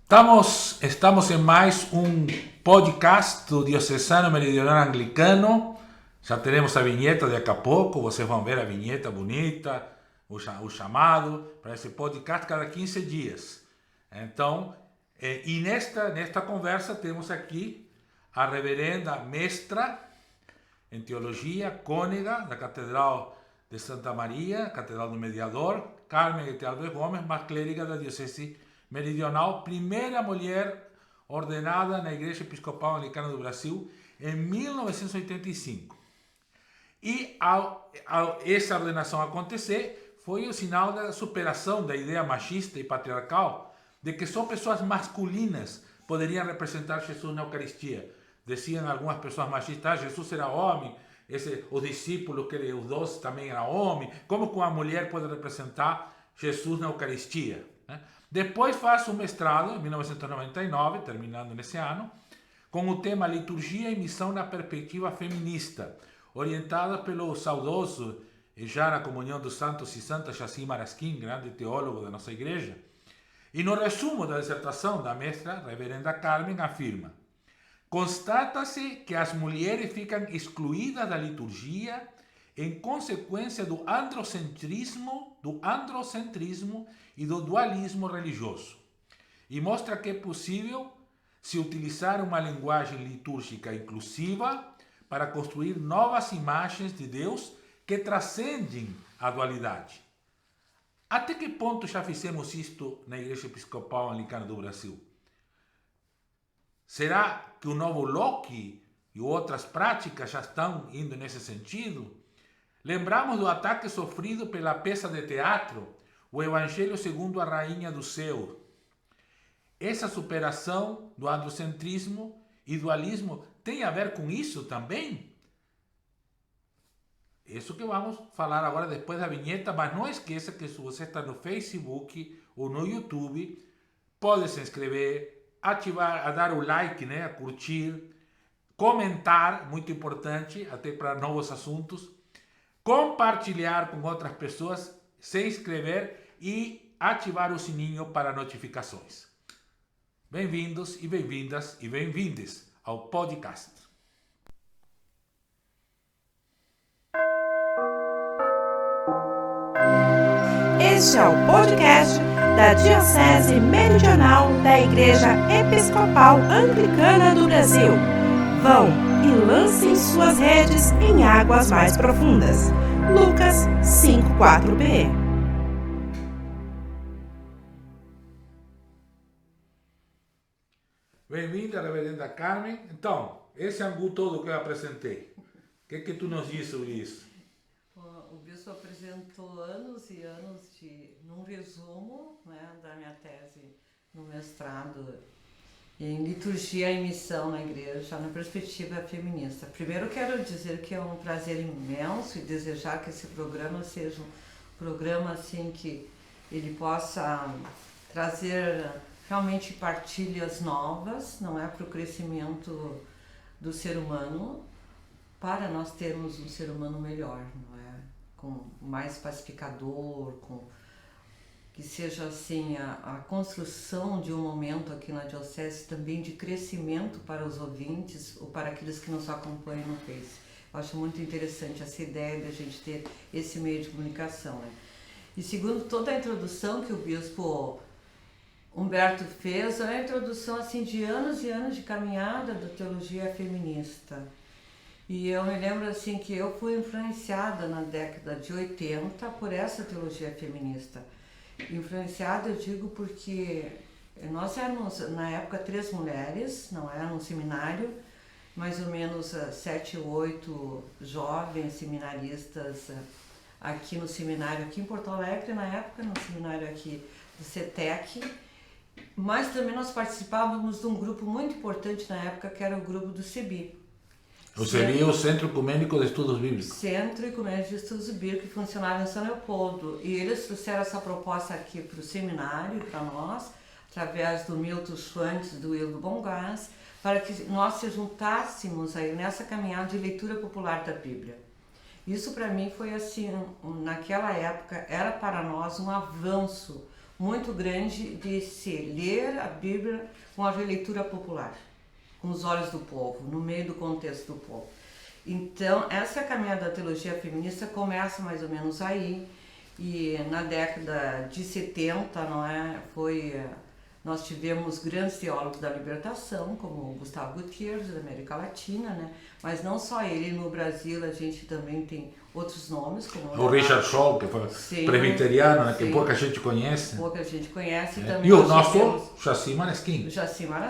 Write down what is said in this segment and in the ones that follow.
Estamos em mais um podcast do Diocesano Meridional Anglicano. Já teremos a vinheta daqui a pouco. Vocês vão ver a vinheta bonita, o chamado para esse podcast cada 15 dias. Então, e nesta conversa temos aqui a reverenda mestra em teologia, cônega da Catedral de Santa Maria, Catedral do Mediador, Carmen Etealves Gomes, mas clériga da Diocese Meridional, primeira mulher ordenada na Igreja Episcopal Anglicana do Brasil em 1985. E ao essa ordenação acontecer, foi o sinal da superação da ideia machista e patriarcal de que só pessoas masculinas poderiam representar Jesus na Eucaristia. Diziam algumas pessoas machistas, Jesus era homem, os discípulos, os 12 também eram homens, como que uma mulher pode representar Jesus na Eucaristia? Né? Depois faz um mestrado, em 1999, terminando nesse ano, com o tema Liturgia e Missão na Perspectiva Feminista, orientada pelo saudoso e já na comunhão dos santos e santas Chassim Marasquim, grande teólogo da nossa igreja. E no resumo da dissertação da mestra, reverenda Carmen, afirma: constata-se que as mulheres ficam excluídas da liturgia em consequência do androcentrismo e do dualismo religioso. E mostra que é possível se utilizar uma linguagem litúrgica inclusiva para construir novas imagens de Deus que transcendem a dualidade. Até que ponto já fizemos isto na Igreja Episcopal Anglicana do Brasil? Será que o novo Locke e outras práticas já estão indo nesse sentido? Lembramos do ataque sofrido pela peça de teatro, o Evangelho segundo a Rainha do Céu. Essa superação do androcentrismo e dualismo tem a ver com isso também? Isso que vamos falar agora depois da vinheta, mas não esqueça que se você está no Facebook ou no YouTube, pode se inscrever, ativar, a dar o like, né, a curtir, comentar, muito importante, até para novos assuntos, compartilhar com outras pessoas, se inscrever e ativar o sininho para notificações. Bem-vindos e bem-vindas e bem-vindes ao podcast. Este é o podcast da Diocese Meridional da Igreja Episcopal Anglicana do Brasil. Vão e lancem suas redes em águas mais profundas. Lucas 5:4b. Bem-vinda, reverenda Carmen. Então, esse angu todo que eu apresentei, o que tu nos diz sobre isso? O bispo apresentou anos e anos num resumo, né, da minha tese no mestrado em liturgia e missão na igreja, na perspectiva feminista. Primeiro quero dizer que é um prazer imenso e desejar que esse programa seja um programa assim que ele possa trazer realmente partilhas novas, não é, para o crescimento do ser humano, para nós termos um ser humano melhor, não é? Com mais pacificador, que seja assim a construção de um momento aqui na Diocese também de crescimento para os ouvintes ou para aqueles que nos acompanham no Face. Eu acho muito interessante essa ideia de a gente ter esse meio de comunicação, né? E segundo toda a introdução que o bispo Humberto fez, é uma introdução assim de anos e anos de caminhada da teologia feminista. E eu me lembro assim que eu fui influenciada na década de 80 por essa teologia feminista. Influenciada, eu digo, porque nós éramos na época 3 mulheres, não era um seminário, mais ou menos 7 ou 8 jovens seminaristas aqui no seminário, aqui em Porto Alegre, na época, no seminário aqui do CETEC, mas também nós participávamos de um grupo muito importante na época, que era o grupo do CEBI. O CEBI é o Centro Ecumênico de Estudos Bíblicos. Centro Ecumênico de Estudos Bíblicos, que funcionava em São Leopoldo. E eles trouxeram essa proposta aqui para o seminário, para nós, através do Milton Schwantz e do Hildo Bongás, para que nós se juntássemos aí nessa caminhada de leitura popular da Bíblia. Isso para mim foi assim, naquela época, era para nós um avanço, muito grande de se ler a Bíblia com a releitura popular, com os olhos do povo, no meio do contexto do povo. Então, essa caminhada da teologia feminista começa mais ou menos aí, e na década de 70, não é, nós tivemos grandes teólogos da libertação, como Gustavo Gutierrez, da América Latina, né? Mas não só ele, no Brasil a gente também tem outros nomes, como o Richard Scholl, que foi presbiteriano, né? Que pouca gente conhece. Pouca gente conhece. Também e o nosso Jaci Maneskin,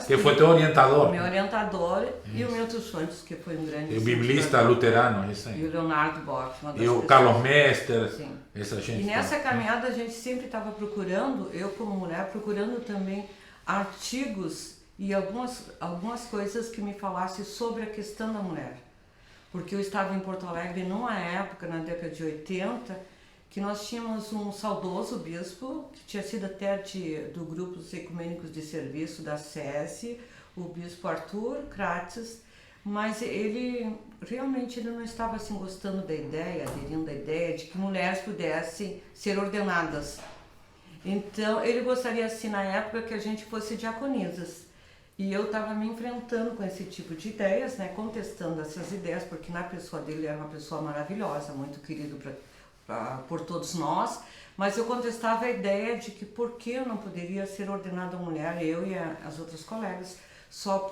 que foi teu orientador. Meu orientador, e o Milton Schultz, que foi um grande... E o biblista luterano, isso aí. E o Leonardo Bock. E o Carlos Mestre, essa gente. E nessa caminhada a gente sempre estava procurando, eu como mulher, procurando também artigos e algumas coisas que me falassem sobre a questão da mulher. Porque eu estava em Porto Alegre numa época, na década de 80, que nós tínhamos um saudoso bispo, que tinha sido até do grupo dos ecumênicos de serviço da SESI, o bispo Arthur Kratzes, mas ele realmente não estava assim gostando da ideia, aderindo à ideia de que mulheres pudessem ser ordenadas. Então ele gostaria assim na época que a gente fosse diaconisas. E eu estava me enfrentando com esse tipo de ideias, né, contestando essas ideias, porque na pessoa dele era uma pessoa maravilhosa, muito querido por todos nós, mas eu contestava a ideia de que por que eu não poderia ser ordenada mulher, eu e as outras colegas, só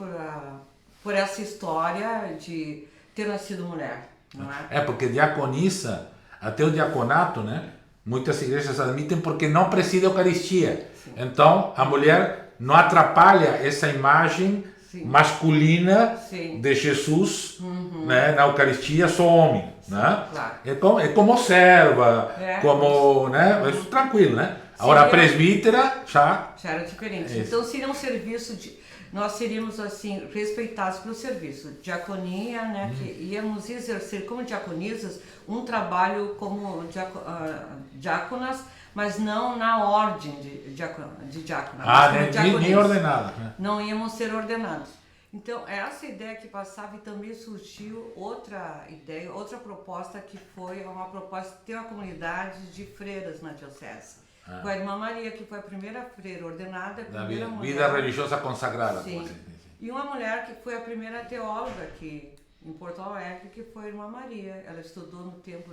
por essa história de ter nascido mulher, não é? Porque diaconisa, até o diaconato, né, muitas igrejas admitem porque não preside a Eucaristia. Sim. Então a mulher não atrapalha essa imagem masculina de Jesus, né, na Eucaristia, só homem. Né? Claro. É como serva, como, né, isso tranquilo, né? Agora a presbítera já era diferente. Então seria um serviço nós seríamos assim respeitados pelo serviço, diaconia, né, que íamos exercer como diaconisas um trabalho como diáconas, mas não na ordem de diáconas. Nem ordenada. Né? Não íamos ser ordenados. Então, essa ideia que passava, e também surgiu outra ideia, outra proposta, que foi uma proposta de ter uma comunidade de freiras na diocese. Com a irmã Maria, que foi a primeira freira ordenada, a primeira mulher... Vida religiosa consagrada. Sim. E uma mulher que foi a primeira teóloga aqui em Porto Alegre, que foi a irmã Maria. Ela estudou no tempo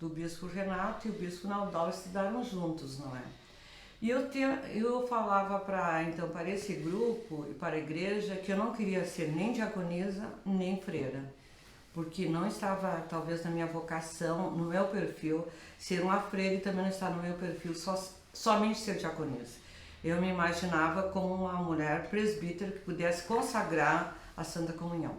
do bispo Renato, e o bispo Naldal estudaram juntos, não é? E eu falava para esse grupo e para a igreja que eu não queria ser nem diaconisa, nem freira, porque não estava, talvez, na minha vocação, no meu perfil, ser uma freira, e também não está no meu perfil somente ser diaconisa. Eu me imaginava como uma mulher presbítera que pudesse consagrar a Santa Comunhão.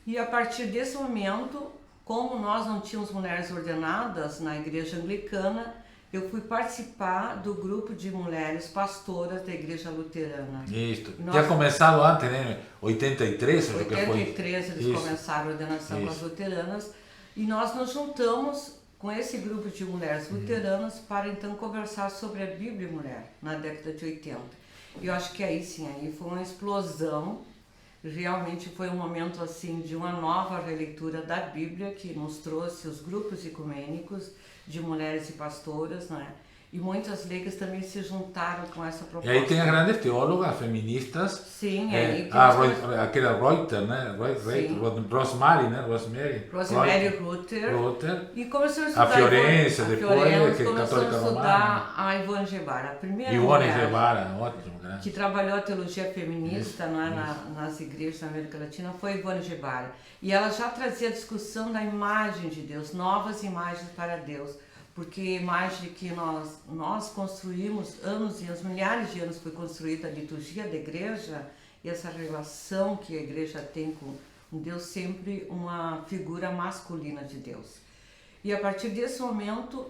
E a partir desse momento, como nós não tínhamos mulheres ordenadas na igreja anglicana, eu fui participar do grupo de mulheres pastoras da igreja luterana. Isso. Tinha começado antes, né? 83, acho que foi. 83 eles começaram a ordenação com as luteranas, e nós nos juntamos com esse grupo de mulheres luteranas para então conversar sobre a Bíblia e mulher na década de 80. E eu acho que aí sim, aí foi uma explosão. Realmente foi um momento assim de uma nova releitura da Bíblia que nos trouxe os grupos ecumênicos de mulheres e pastoras, não é? E muitas leigas também se juntaram com essa proposta. E aí tem as grandes teólogas feministas. Sim, aquela Reuter, né? Rosemary, né? Rosemary Reuter. E começou a estudar a Fiorenza, depois, que é católica romana. A Ivone Gebara, a primeira mulher ótimo, né? Que trabalhou a teologia feminista nas igrejas da América Latina, foi Ivone Gebara. E ela já trazia a discussão da imagem de Deus, novas imagens para Deus. Porque a imagem que nós construímos anos e anos, milhares de anos foi construída a liturgia da igreja, e essa relação que a igreja tem com Deus, sempre uma figura masculina de Deus. E a partir desse momento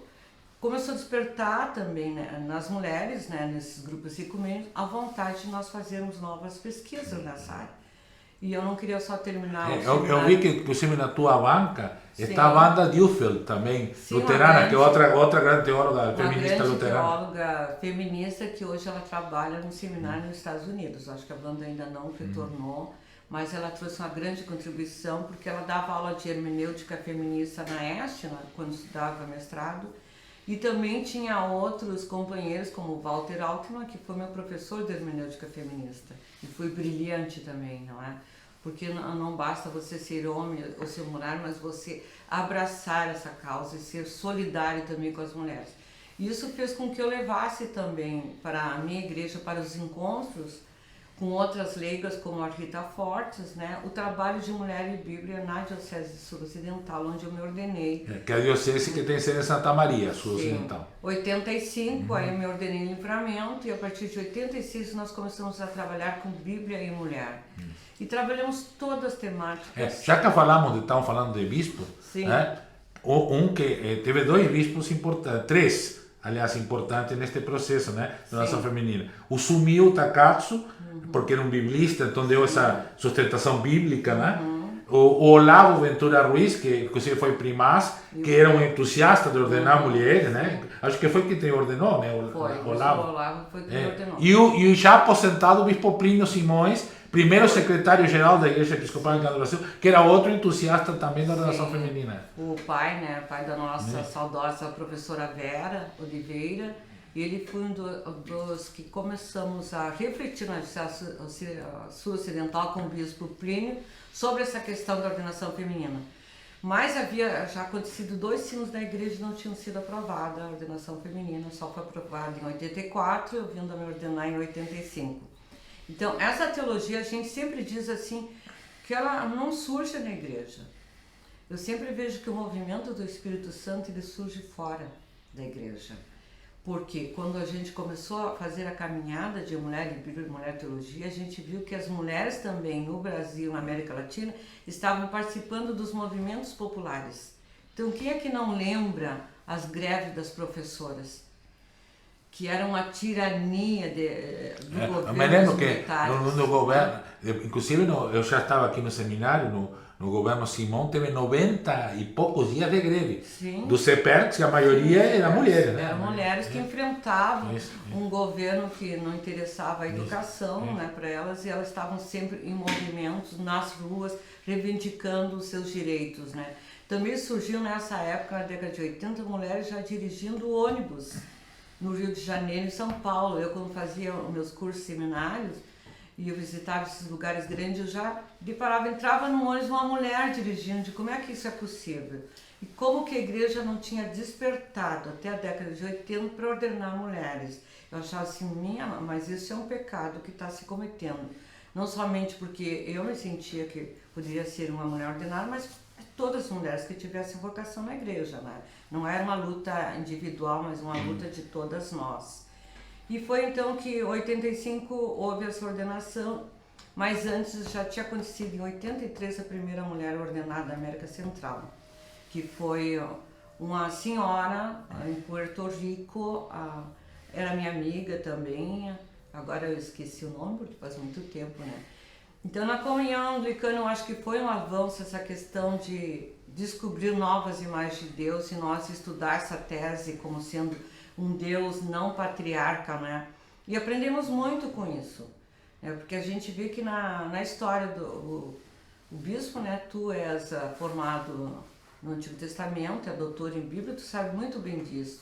começou a despertar também, né, nas mulheres, né, nesses grupos ecumênicos, a vontade de nós fazermos novas pesquisas nessa área. E eu não queria só terminar eu vi que, inclusive, na tua banca está a Wanda Dufeld também, luterana, que é outra grande teóloga feminista luterana. Uma grande teóloga feminista que hoje ela trabalha no seminário nos Estados Unidos. Acho que a Wanda ainda não retornou, mas ela trouxe uma grande contribuição, porque ela dava aula de hermenêutica feminista na EST, quando estudava mestrado, E também tinha outros companheiros, como o Walter Altman, que foi meu professor de hermenêutica feminista. E foi brilhante também, não é? Porque não basta você ser homem ou ser mulher, mas você abraçar essa causa e ser solidário também com as mulheres. Isso fez com que eu levasse também para a minha igreja, para os encontros, com outras leigas como a Rita Fortes, né, o trabalho de mulher e Bíblia na Diocese Sul-Ocidental, onde eu me ordenei. Que é a diocese que tem sede em Santa Maria, Sul-Ocidental. Em 85, aí eu me ordenei em Livramento, e a partir de 86 nós começamos a trabalhar com Bíblia e mulher. E trabalhamos todas as temáticas. Já que estamos falando de bispo, né, que teve 2 bispos importantes, 3, aliás, importantes neste processo, né, de donação feminina. O Sumio Takatsu, porque era um biblista, então deu essa sustentação bíblica, né? O Olavo Ventura Ruiz, que inclusive foi primaz, que era um entusiasta de ordenar mulheres, né? Acho que foi quem te ordenou, né? O Olavo foi quem ordenou. E o já aposentado Bispo Plínio Simões, primeiro secretário-geral da Igreja Episcopal do Brasil, que era outro entusiasta também da ordenação feminina. O pai, né? Pai da nossa saudosa professora Vera Oliveira, ele foi um dos que começamos a refletir na Sul-Ocidental com o Bispo Plínio sobre essa questão da ordenação feminina. Mas havia já acontecido 2 sinos da igreja e não tinham sido aprovada a ordenação feminina, só foi aprovada em 84, eu vindo a me ordenar em 85. Então, essa teologia, a gente sempre diz assim, que ela não surge na igreja. Eu sempre vejo que o movimento do Espírito Santo, ele surge fora da igreja. Porque quando a gente começou a fazer a caminhada de mulher em Bíblia e mulher teologia, a gente viu que as mulheres também no Brasil, na América Latina, estavam participando dos movimentos populares. Então, quem é que não lembra as greves das professoras? Que era uma tirania do governo. Me lembro que no governo, inclusive eu já estava aqui no seminário, no governo Simão, teve 90 e poucos dias de greve. Sim. Do CEPER, que a maioria era mulheres, né? Eram mulheres que enfrentavam um governo que não interessava a educação, né, para elas, e elas estavam sempre em movimentos, nas ruas, reivindicando os seus direitos, né. Também surgiu nessa época, na década de 80, mulheres já dirigindo ônibus no Rio de Janeiro e São Paulo. Eu, quando fazia os meus cursos seminários, e eu visitava esses lugares grandes, eu já deparava, entrava num ônibus uma mulher dirigindo, de como é que isso é possível? E como que a igreja não tinha despertado até a década de 80 para ordenar mulheres. Eu achava assim, mas isso é um pecado que está se cometendo. Não somente porque eu me sentia que poderia ser uma mulher ordenada, mas todas as mulheres que tivessem vocação na igreja, né? Não era uma luta individual, mas uma luta de todas nós. E foi então que em 85 houve essa ordenação, mas antes já tinha acontecido em 83 a primeira mulher ordenada na América Central, que foi uma senhora em Puerto Rico, era minha amiga também, agora eu esqueci o nome porque faz muito tempo, né? Então na comunhão anglicana eu acho que foi um avanço essa questão de descobrir novas imagens de Deus e nós estudar essa tese como sendo um Deus não patriarca, né? E aprendemos muito com isso, né? Porque a gente vê que na história o bispo, né? Tu és formado no Antigo Testamento, é doutor em Bíblia, tu sabe muito bem disso,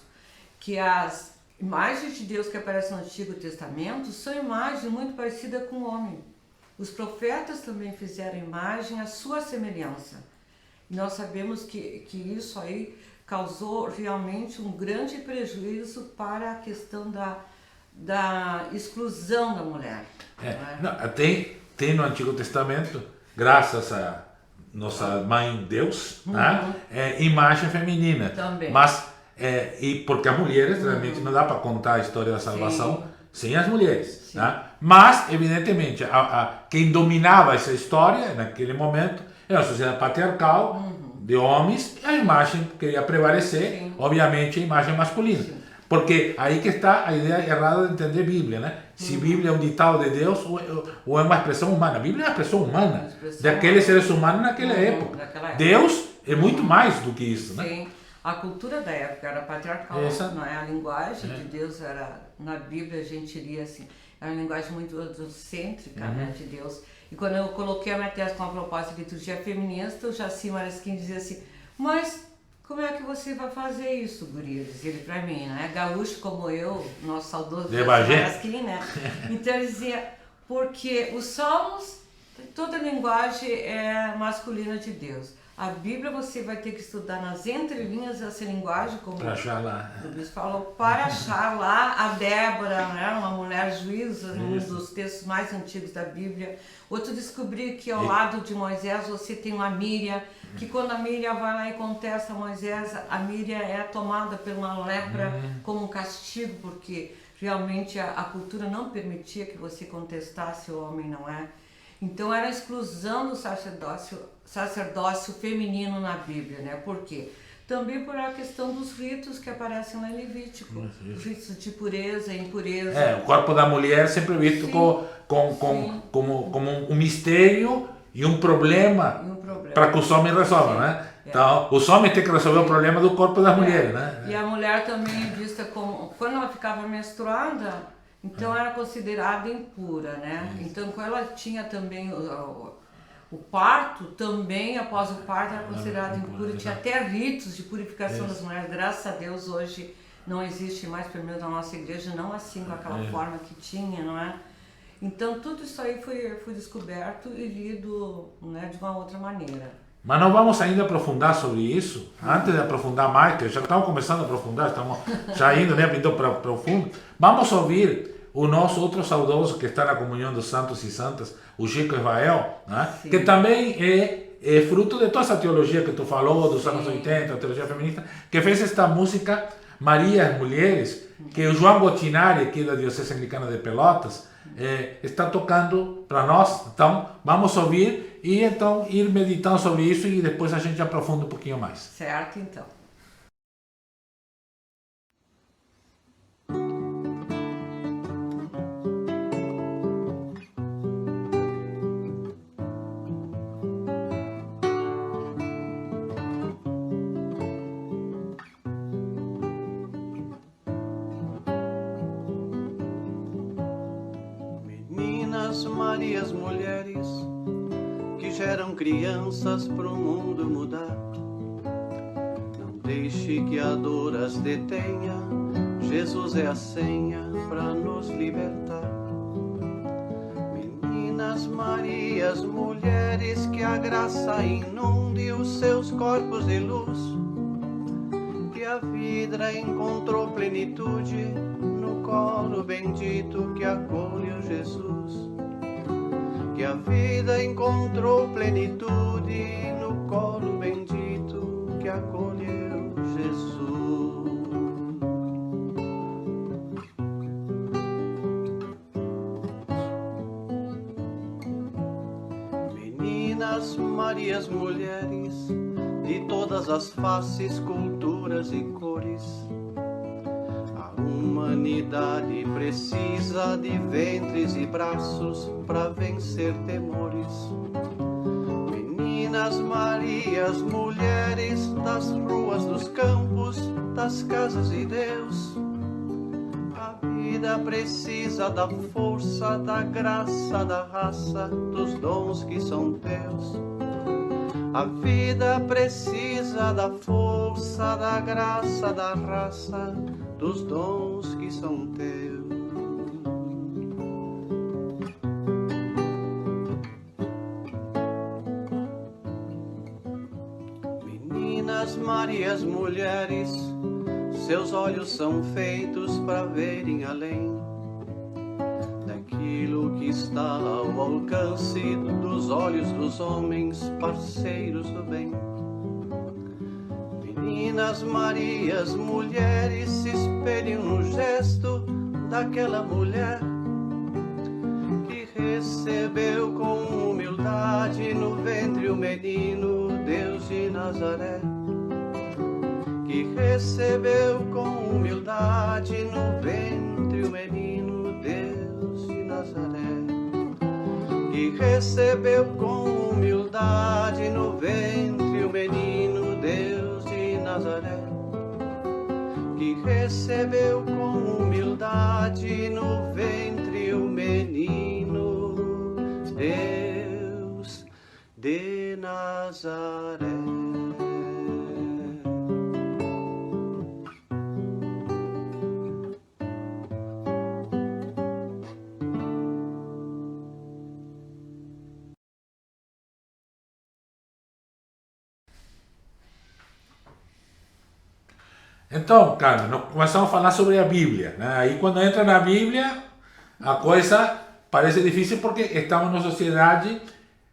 que as imagens de Deus que aparecem no Antigo Testamento são imagens muito parecidas com o homem. Os profetas também fizeram imagem à sua semelhança. E nós sabemos que isso aí causou realmente um grande prejuízo para a questão da exclusão da mulher. Tem no Antigo Testamento, graças a nossa mãe Deus, né, imagem feminina. Também. Mas, porque as mulheres, realmente não dá para contar a história da salvação sem as mulheres. Né? Mas, evidentemente, quem dominava essa história naquele momento era a sociedade patriarcal, de homens, e a imagem que queria prevalecer, obviamente, a imagem masculina. Porque aí que está a ideia errada de entender Bíblia, né? Se Bíblia é um ditado de Deus ou é uma expressão humana. A Bíblia é uma expressão humana, daqueles seres humanos naquela época. Deus é muito mais do que isso, né? Sim. A cultura da época era patriarcal, não é? A linguagem de Deus era, na Bíblia a gente diria assim, era uma linguagem muito androcêntrica, né, de Deus. E quando eu coloquei a minha tese com a proposta de liturgia feminista, o Jaci Maresquim dizia assim, mas como é que você vai fazer isso, guria? Dizia ele pra mim, né? Gaúcho como eu, nosso saudoso De Bagé. aqui, né? Então ele dizia, porque os salmos, toda a linguagem é masculina de Deus. A Bíblia você vai ter que estudar nas entrelinhas essa linguagem, como Para achar lá. o bispo falou, para achar lá a Débora, né, uma mulher juíza, um dos textos mais antigos da Bíblia. Outro descobrir que ao lado de Moisés você tem uma Míria, que quando a Míria vai lá e contesta Moisés, a Míria é tomada por uma lepra como um castigo, porque realmente a cultura não permitia que você contestasse o homem, não é? Então era a exclusão do sacerdócio feminino na Bíblia, né? Por quê? Também por a questão dos ritos que aparecem lá em Levítico. Os ritos de pureza e impureza. O corpo da mulher sempre visto como um mistério e um problema, para que os homens resolvam, né? Então, os homens têm que resolver o problema do corpo das mulheres, né? E a mulher também é vista como... Quando ela ficava menstruada, então era considerada impura, né? Então quando ela tinha também o parto, também após o parto era considerada impura. Tinha até ritos de purificação das mulheres. Graças a Deus hoje não existe mais, pelo menos na nossa igreja, não assim com aquela forma que tinha, não é? Então tudo isso aí foi descoberto e lido, né, de uma outra maneira. Mas não vamos ainda aprofundar sobre isso. Antes de aprofundar mais, que já estamos começando a aprofundar, estamos já indo, né, indo para o fundo. Vamos ouvir o nosso outro saudoso que está na comunhão dos santos e santas, o Chico Israel, né? Que também é fruto de toda essa teologia que tu falou, dos anos 80, a teologia feminista, que fez esta música Maria e as Mulheres, que o João Botinari, aqui da Diocese Anglicana de Pelotas, está tocando para nós. Então, vamos ouvir e então ir meditando sobre isso e depois a gente aprofunda um pouquinho mais. Certo, então. Marias, mulheres que geram crianças pro mundo mudar. Não deixe que a dor as detenha, Jesus é a senha pra nos libertar. Meninas Marias, mulheres que a graça inunde os seus corpos de luz, que a vida encontrou plenitude no colo bendito que acolhe o Jesus. Que a vida encontrou plenitude no colo bendito que acolheu Jesus. Meninas, Marias, mulheres de todas as faces, culturas e cores, a humanidade precisa de ventres e braços para vencer temores. Meninas Marias, mulheres das ruas, dos campos, das casas de Deus, a vida precisa da força, da graça, da raça, dos dons que são teus. A vida precisa da força, da graça, da raça, dos dons que são teus. Meninas, Marias, mulheres, seus olhos são feitos para verem além daquilo que está ao alcance dos olhos dos homens, parceiros do bem. Meninas, Marias, mulheres, se espelhem no gesto daquela mulher que recebeu com humildade no ventre o menino Deus de Nazaré. Que recebeu com humildade no ventre o menino Deus de Nazaré. Que recebeu com humildade no ventre o menino Deus de Nazaré. Que recebeu com humildade no ventre o menino Deus de Nazaré. Então, Carmen, nós começamos a falar sobre a Bíblia, né? Aí quando entra na Bíblia, a coisa parece difícil porque estamos numa sociedade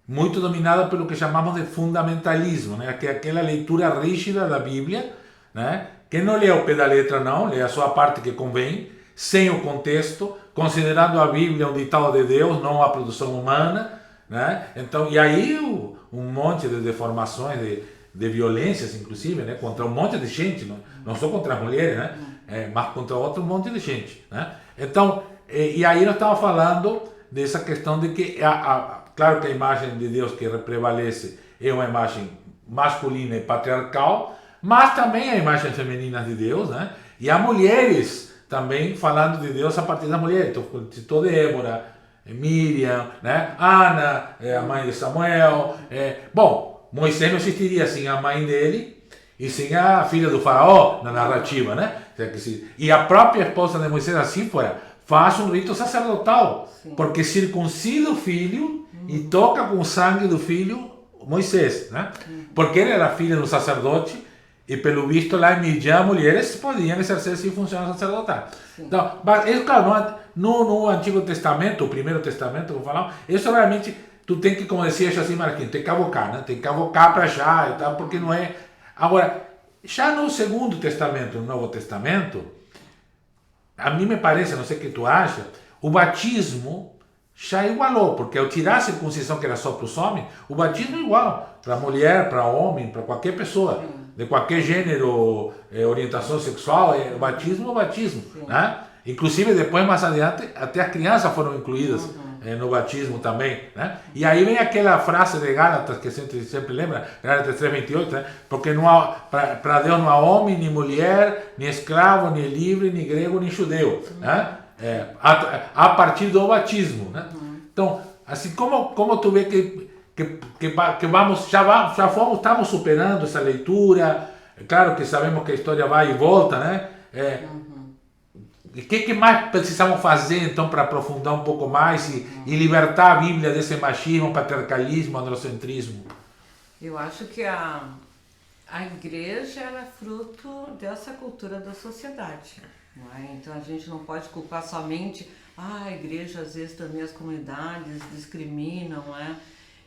muito dominada pelo que chamamos de fundamentalismo, né? Que é aquela leitura rígida da Bíblia, né? Que não lê ao pé da letra, não, lê a sua parte que convém, sem o contexto, considerando a Bíblia um ditado de Deus, não uma produção humana, né? Então, e aí um monte de deformações, de violências, inclusive, né? Contra um monte de gente, não só contra as mulheres, né? Mas contra outro monte de gente, né? Então, e aí nós estamos falando dessa questão de que, claro que a imagem de Deus que prevalece é uma imagem masculina e patriarcal, mas também a imagem feminina de Deus, né? E há mulheres também falando de Deus a partir das mulheres. Então, citou Débora, Miriam, né? Ana, a mãe de Samuel. Bom, Moisés não existiria sem a mãe dele e sem a filha do faraó na narrativa, né? E a própria esposa de Moisés, assim fora, faz um rito sacerdotal, sim, porque circuncida o filho e toca com o sangue do filho Moisés, né? Porque ele era filho do sacerdote e, pelo visto, lá em Midian, mulheres podiam exercer essa função sacerdotal. Então, mas, claro, no Antigo Testamento, o Primeiro Testamento, vou falar, isso realmente, tu tem que, como dizia Jacim Marquinhos, tem que avocar, né? Tem que avocar para já, e tal, porque não é... Agora, já no Segundo Testamento, no Novo Testamento, a mim me parece, não sei o que tu acha, o batismo já igualou, porque ao tirar a circuncisão que era só para os homens, o batismo é igual para mulher, para homem, para qualquer pessoa, de qualquer gênero, orientação sexual, o batismo é o batismo, né? Inclusive depois, mais adiante, até as crianças foram incluídas no batismo também, né? E aí vem aquela frase de Gálatas, que sempre lembra, Gálatas 3:28, né? Porque para Deus não há homem, nem mulher, nem escravo, nem livre, nem grego, nem judeu, né? A partir do batismo, né? Então, assim, como tu vê que vamos, já fomos, estamos superando essa leitura, é claro que sabemos que a história vai e volta, né? O que mais precisamos fazer, então, para aprofundar um pouco mais e libertar a Bíblia desse machismo, patriarcalismo, androcentrismo? Eu acho que a igreja era fruto dessa cultura da sociedade, não é? Então a gente não pode culpar somente a igreja, às vezes também as comunidades discriminam, não é?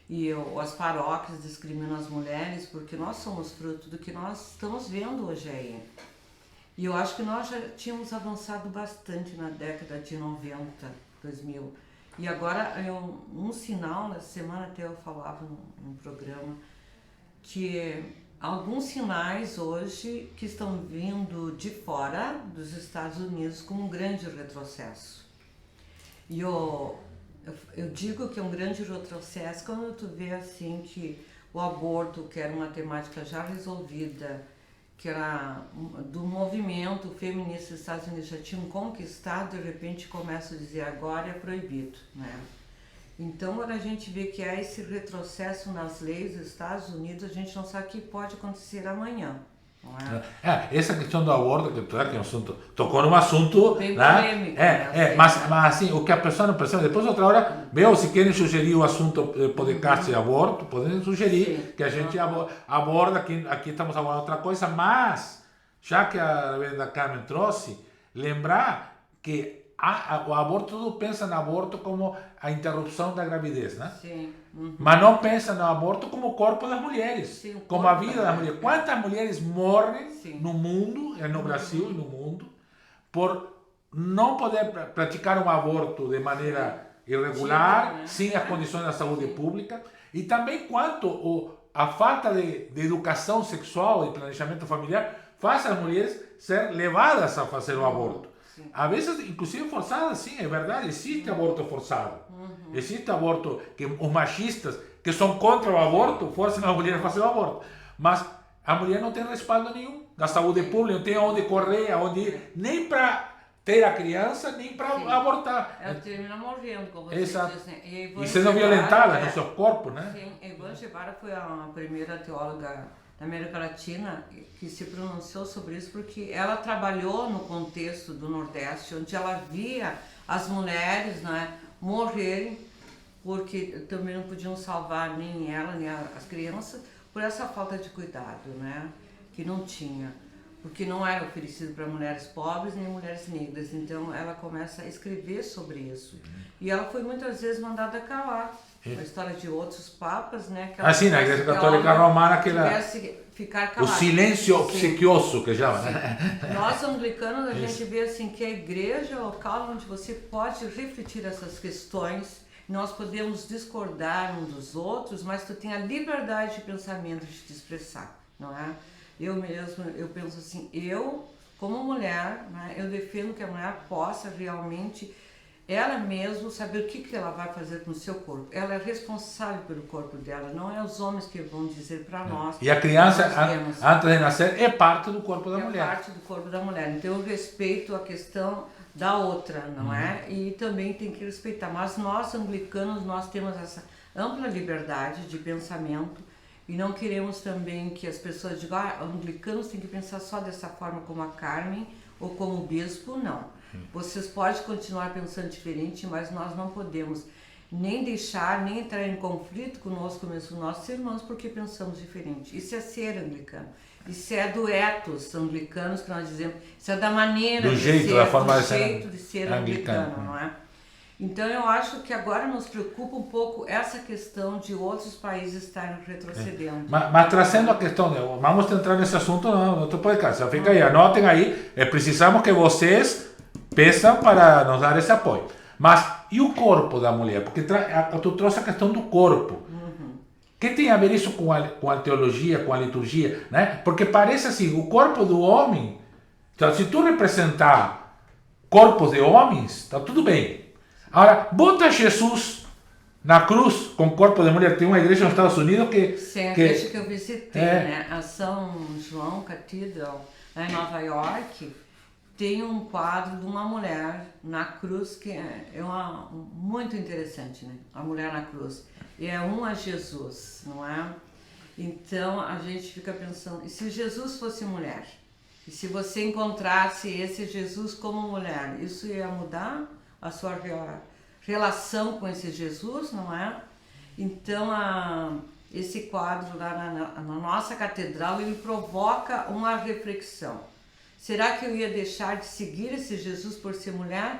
E as paróquias discriminam as mulheres, porque nós somos fruto do que nós estamos vendo hoje aí. E eu acho que nós já tínhamos avançado bastante na década de 90, 2000. E agora, um sinal, na semana até eu falava num programa, que alguns sinais hoje que estão vindo de fora dos Estados Unidos como um grande retrocesso. E eu digo que é um grande retrocesso quando tu vê assim que o aborto, que era uma temática já resolvida, que era do movimento feminista dos Estados Unidos, já tinham conquistado, de repente começa a dizer agora é proibido, né? Então, quando a gente vê que há esse retrocesso nas leis dos Estados Unidos, a gente não sabe o que pode acontecer amanhã. Não é? Essa questão do aborto, que é um assunto, tocou num assunto, bem né? polêmico. Mas assim, o que a pessoa não percebe, depois outra hora, se querem sugerir o assunto podcast de aborto, podem sugerir que a gente aborda, aqui estamos abordando outra coisa, mas, já que a Reverenda Carmen trouxe, lembrar que o aborto, tudo pensa no aborto como a interrupção da gravidez, né? Sim. Mas não pensa no aborto como o corpo das mulheres, Sim, como a vida das mulheres. Quantas mulheres morrem no mundo, no Brasil e no mundo, por não poder praticar um aborto de maneira irregular, né? Sem as condições da saúde pública, e também quanto a falta de educação sexual e planejamento familiar faz as mulheres ser levadas a fazer o aborto. Às vezes, inclusive forçadas, sim, é verdade, existe aborto forçado. Existe aborto que os machistas, que são contra o aborto, forçam a mulher a fazer o aborto. Mas a mulher não tem respaldo nenhum da saúde pública, não tem onde correr, onde ir, nem para ter a criança, nem para abortar. Ela termina morrendo, como você Exato. disse. E sendo violentada no seu corpo, né? Sim, Ivone Gebara foi a primeira teóloga da América Latina que se pronunciou sobre isso, porque ela trabalhou no contexto do Nordeste, onde ela via as mulheres, né, morrerem, porque também não podiam salvar nem ela, nem as crianças, por essa falta de cuidado, né, que não tinha. porque não era oferecido para mulheres pobres nem mulheres negras. Então ela começa a escrever sobre isso. E ela foi muitas vezes mandada calar. A história de outros papas, né? Que sim, na Igreja Católica Romana, ficar o silêncio obsequioso, que chama, né? Nós, anglicanos, a gente vê assim que a igreja é o local onde você pode refletir essas questões. Nós podemos discordar uns dos outros, mas tu tem a liberdade de pensamento de te expressar, não é? Eu penso assim, como mulher, né, eu defendo que a mulher possa realmente ela mesma saber o que ela vai fazer com o seu corpo. Ela é responsável pelo corpo dela, não é os homens que vão dizer para nós. E a criança, antes de nascer, é parte do corpo da mulher. É parte do corpo da mulher. Então eu respeito a questão da outra, não é? E também tem que respeitar. Mas nós, anglicanos, nós temos essa ampla liberdade de pensamento e não queremos também que as pessoas digam, anglicanos têm que pensar só dessa forma como a Carmen ou como o bispo, não. Vocês podem continuar pensando diferente, mas nós não podemos nem deixar, nem entrar em conflito conosco mesmo, nossos irmãos, porque pensamos diferente. Isso é ser anglicano. Isso é do ethos anglicanos, que nós dizemos. Isso é da maneira do jeito de ser anglicano, não é? Então eu acho que agora nos preocupa um pouco essa questão de outros países estarem retrocedendo. Mas trazendo a questão, vamos entrar nesse assunto no outro podcast. Fica aí, anotem aí, precisamos que vocês peçam para nos dar esse apoio. Mas e o corpo da mulher? Porque tu trouxe a questão do corpo. Que tem a ver isso com a teologia, com a liturgia, né? Porque parece assim, o corpo do homem, então, se tu representar corpos de homens, está tudo bem. Agora, bota Jesus na cruz com corpo de mulher. Tem uma igreja nos Estados Unidos que... Sim, a igreja que eu visitei, né? A São João Cathedral, lá em Nova York, tem um quadro de uma mulher na cruz que é muito interessante, né? A mulher na cruz. E é a Jesus, não é? Então a gente fica pensando, e se Jesus fosse mulher? E se você encontrasse esse Jesus como mulher, isso ia mudar a sua relação com esse Jesus, não é? Então esse quadro lá na nossa catedral, ele provoca uma reflexão. Será que eu ia deixar de seguir esse Jesus por ser mulher?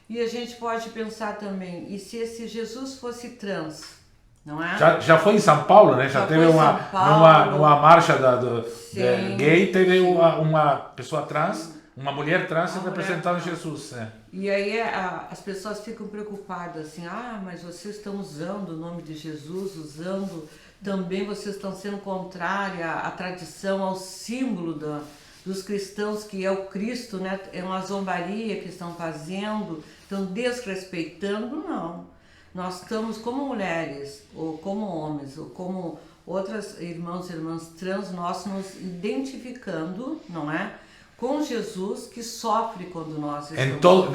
E a gente pode pensar também, e se esse Jesus fosse trans? Não é? Já foi em São Paulo, né? Já teve numa marcha gay, teve uma pessoa trans, uma mulher trans representando Jesus. E aí as pessoas ficam preocupadas assim, mas vocês estão usando o nome de Jesus, também vocês estão sendo contrária à tradição, ao símbolo dos cristãos, que é o Cristo, né? É uma zombaria que estão fazendo, estão desrespeitando. Não. Nós estamos como mulheres, ou como homens, ou como outras irmãos e irmãs trans, nós nos identificando, não é? Com Jesus que sofre quando nós estamos...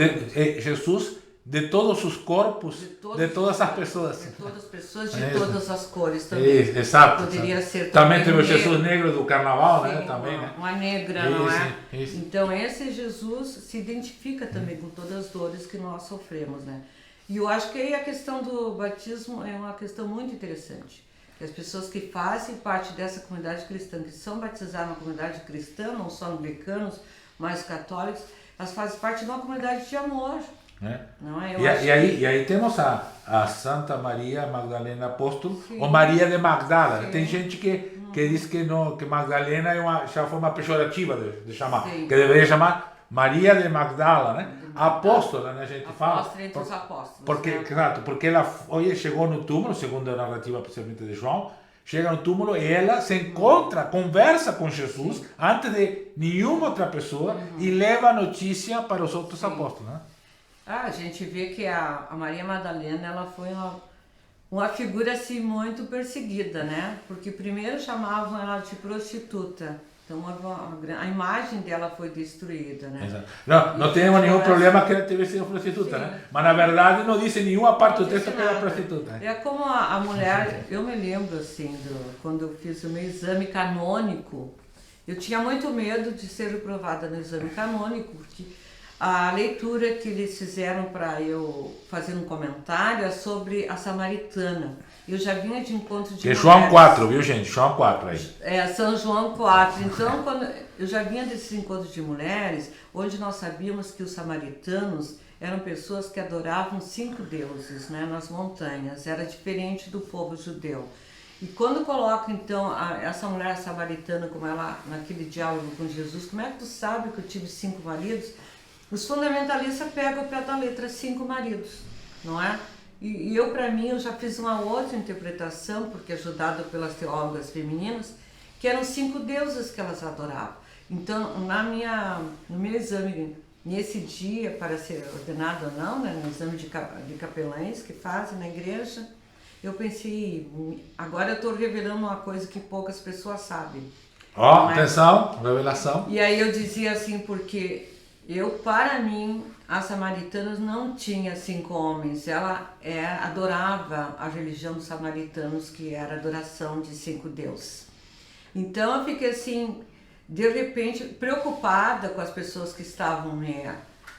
Jesus de todos os corpos, de todas as pessoas. De todas as pessoas, de todas as cores também. Exato. Poderia ser também tem o Jesus negro do carnaval, sim, né? Também, né? Uma negra, não é? Isso. Então esse Jesus se identifica também com todas as dores que nós sofremos, né? E eu acho que aí a questão do batismo é uma questão muito interessante. As pessoas que fazem parte dessa comunidade cristã, que são batizadas na comunidade cristã, não só anglicanos, mas católicos, elas fazem parte de uma comunidade de amor. Não é? E aí temos a Santa Maria Magdalena Apóstolo, ou Maria de Magdala. Sim. Tem gente que diz que Magdalena já foi uma pejorativa de chamar, que deveria chamar Maria de Magdala, né? Apóstola, né? A gente fala. Apóstola entre os apóstolos. Porque ela hoje chegou no túmulo, segundo a narrativa principalmente de João, chega no túmulo e ela se encontra, conversa com Jesus antes de nenhuma outra pessoa e leva a notícia para os outros apóstolos, né? A gente vê que a Maria Madalena, ela foi uma figura assim muito perseguida, né? Porque primeiro chamavam ela de prostituta. Então a imagem dela foi destruída, né? Exato. Não temos nenhum problema que ela tivesse sido prostituta, né? Mas na verdade não diz em nenhuma parte do texto que ela é prostituta. É como a mulher, eu me lembro assim, quando eu fiz o meu exame canônico, eu tinha muito medo de ser reprovada no exame canônico, porque A leitura que eles fizeram para eu fazer um comentário é sobre a samaritana. Eu já vinha de encontro de mulheres. João 4, viu, gente? João 4 aí. São João 4. Então, quando eu já vinha desses encontros de mulheres, onde nós sabíamos que os samaritanos eram pessoas que adoravam 5 deuses, né, nas montanhas. Era diferente do povo judeu. E quando coloca, então, essa mulher samaritana, como ela, naquele diálogo com Jesus, como é que tu sabe que eu tive 5 maridos? Os fundamentalistas pegam o pé da letra 5 maridos, não é? E eu, para mim, eu já fiz uma outra interpretação, porque ajudado pelas teólogas femininas, que eram 5 deuses que elas adoravam. Então, no meu exame, nesse dia, para ser ordenado ou não, né, no exame de capelães que fazem na igreja, eu pensei, agora eu estou revelando uma coisa que poucas pessoas sabem. Atenção, revelação. E aí eu dizia assim, porque para mim, a samaritana não tinha 5 homens, ela adorava a religião dos samaritanos, que era a adoração de 5 deuses. Então eu fiquei assim, de repente, preocupada com as pessoas que estavam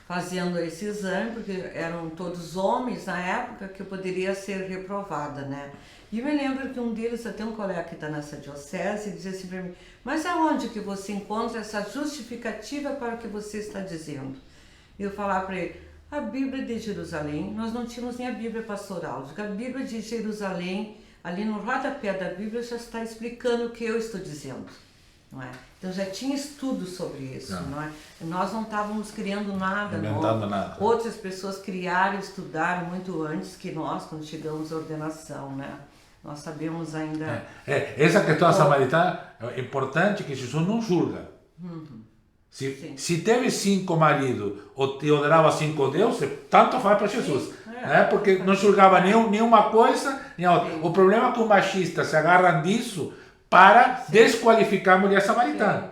fazendo esse exame, porque eram todos homens na época, que eu poderia ser reprovada, né? E me lembro que um deles, até um colega que está nessa diocese, dizia assim para mim, mas aonde que você encontra essa justificativa para o que você está dizendo? Eu falava para ele, a Bíblia de Jerusalém, nós não tínhamos nem a Bíblia pastoral, a Bíblia de Jerusalém, ali no rodapé da Bíblia, já está explicando o que eu estou dizendo, não é? Então já tinha estudo sobre isso, não é? Nós não estávamos criando nada novo. Outras pessoas criaram, estudaram muito antes que nós, quando chegamos à ordenação, né? Nós sabemos ainda... Essa questão samaritana é importante, que Jesus não julga. Se teve 5 maridos ou te adorava 5 deuses, tanto faz para Jesus. Né? Porque não julgava nenhuma coisa, nem outra. O problema é que os machistas se agarram disso para desqualificar a mulher samaritana.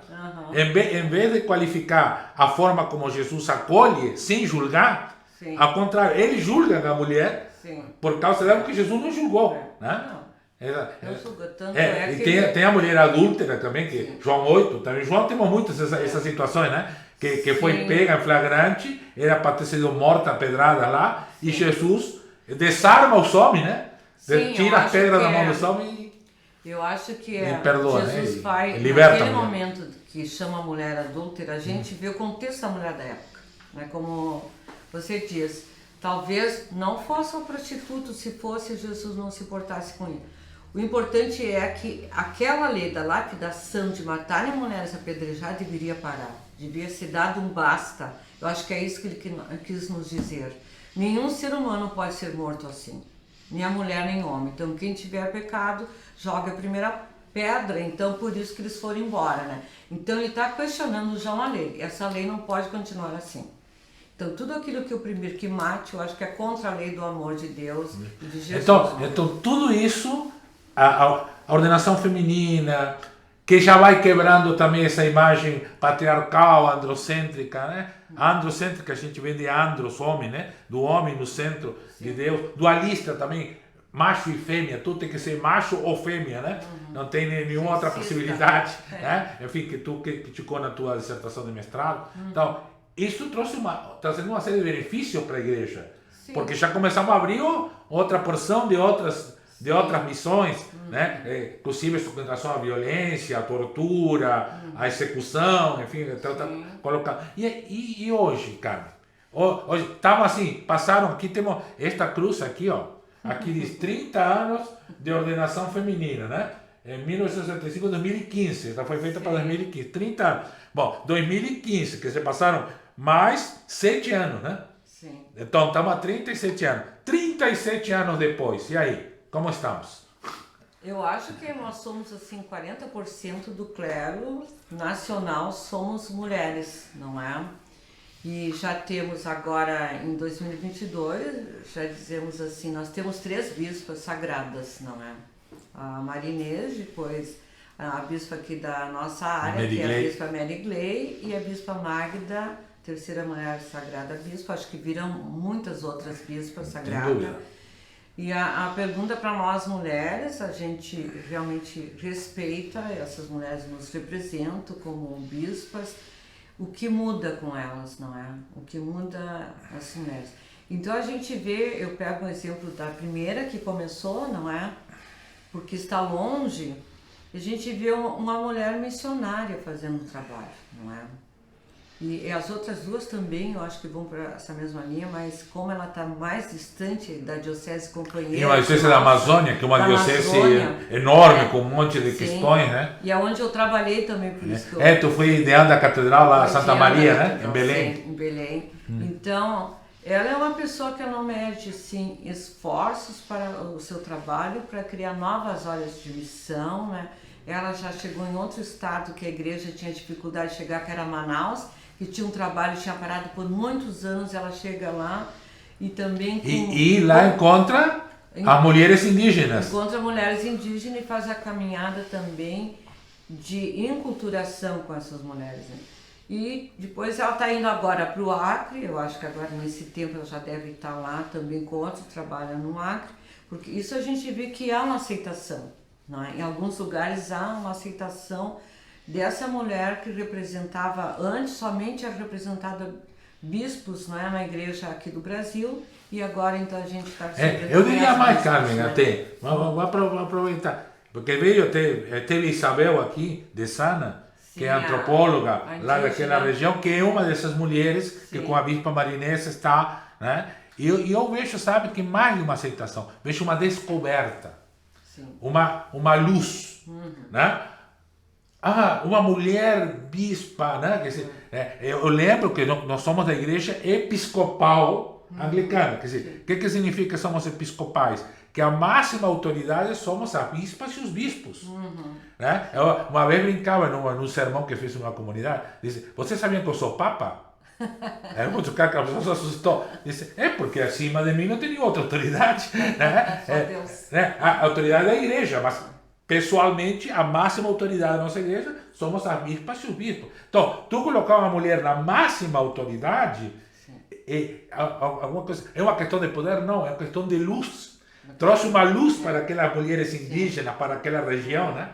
Em vez de qualificar a forma como Jesus acolhe, sem julgar, ao contrário, eles julgam a mulher por causa dela, porque Jesus não julgou. Né? Tem a mulher adúltera também, que João 8, também. João temos muitas essas situações, né? Que foi pega em flagrante, era para ter sido morta a pedrada lá, e Jesus desarma os homens, né? Tira a pedra da mão dos homens. Eu acho que né? Jesus faz, naquele momento que chama a mulher adúltera, a gente vê o contexto da mulher da época. Né? Como você diz, talvez não fosse um prostituto se fosse Jesus não se importasse com ele. O importante é que aquela lei da lapidação de matarem mulheres apedrejadas deveria parar. Devia ser dado um basta. Eu acho que é isso que ele quis nos dizer. Nenhum ser humano pode ser morto assim. Nem a mulher, nem o homem. Então, quem tiver pecado, joga a primeira pedra. Então, por isso que eles foram embora, né? Então, ele está questionando já uma lei. Essa lei não pode continuar assim. Então, tudo aquilo que o primeiro que mate, eu acho que é contra a lei do amor de Deus e de Jesus. Então tudo isso, a ordenação feminina, que já vai quebrando também essa imagem patriarcal, androcêntrica, né? Androcêntrica, a gente vem de andros, homem, né? Do homem no centro de Deus. Dualista também, macho e fêmea, tudo tem que ser macho ou fêmea, né? Não tem nenhuma outra possibilidade, né? Enfim, que tu criticou na tua dissertação de mestrado. Então, isso trazendo uma série de benefícios para a igreja, porque já começamos a abrir outra porção de outras missões, né? Inclusive em relação à violência, à tortura, à execução, enfim, colocar. E hoje, Carmen? Hoje estava assim, passaram aqui, temos esta cruz aqui, ó, aqui diz 30 anos de ordenação feminina, né? Em 1965, 2015, ela foi feita para 2015, 30 anos. Bom, 2015, que se passaram mais 7 anos, né? Sim. Então, estamos há 37 anos. 37 anos depois, e aí? Como estamos? Eu acho que nós somos, assim, 40% do clero nacional somos mulheres, não é? E já temos agora, em 2022, já dizemos assim, nós temos 3 bispas sagradas, não é? A Maria Inês, depois a bispa aqui da nossa área, que é a bispa Mary Gley, e a bispa Magda, terceira mulher sagrada bispa, acho que viram muitas outras bispas sagradas. E a pergunta para nós mulheres, a gente realmente respeita, essas mulheres nos representam como bispas. o que muda com elas, não é? O que muda as mulheres. Então a gente vê, eu pego um exemplo da primeira que começou, não é? Porque está longe, a gente vê uma mulher missionária fazendo o trabalho, não é? E as outras duas também, eu acho que vão para essa mesma linha, mas como ela está mais distante da diocese companheira... E uma diocese da Amazônia, que é uma diocese enorme, com um monte de questões, né? E é onde eu trabalhei também, por isso que eu... tu foi ideando a catedral lá, Santa Maria, né? Em Belém. Sim, em Belém. Então, ela é uma pessoa que não mede, sim, esforços para o seu trabalho, para criar novas áreas de missão, né? Ela já chegou em outro estado que a igreja tinha dificuldade de chegar, que era Manaus, que tinha um trabalho, tinha parado por muitos anos, ela chega lá e também... E lá encontra as mulheres indígenas. Encontra mulheres indígenas e faz a caminhada também de enculturação com essas mulheres, né? E depois ela está indo agora para o Acre, eu acho que agora nesse tempo ela já deve estar lá também com outro trabalho no Acre, porque isso a gente vê que há uma aceitação, não é? Em alguns lugares há uma aceitação dessa mulher que representava antes somente a representada bispos, não é, na igreja aqui do Brasil, e agora então a gente está... eu diria mais, Carmen, até, vou aproveitar, porque veio teve Isabel aqui, de Sana, que é antropóloga lá daquela região, que é uma dessas mulheres que com a bispa Marinesa está, né? E eu vejo, sabe, que mais de uma aceitação, vejo uma descoberta, uma luz, né? Uma mulher bispa, né? Quer dizer, eu lembro que nós somos da igreja episcopal anglicana, quer dizer, o que significa que somos episcopais? Que a máxima autoridade somos as bispas e os bispos. Né? Eu uma vez brincava num sermão que fiz numa comunidade, disse, vocês sabiam que eu sou papa? Muito que a pessoa se assustou. Disse, porque acima de mim não tem outra autoridade. Né? A autoridade da igreja, mas pessoalmente a máxima autoridade da nossa igreja somos as bispas e os bispos. Então, tu colocar uma mulher na máxima autoridade, alguma coisa, é uma questão de poder? Não, é uma questão de luz. Trouxe uma luz para aquelas mulheres indígenas, para aquela região, né?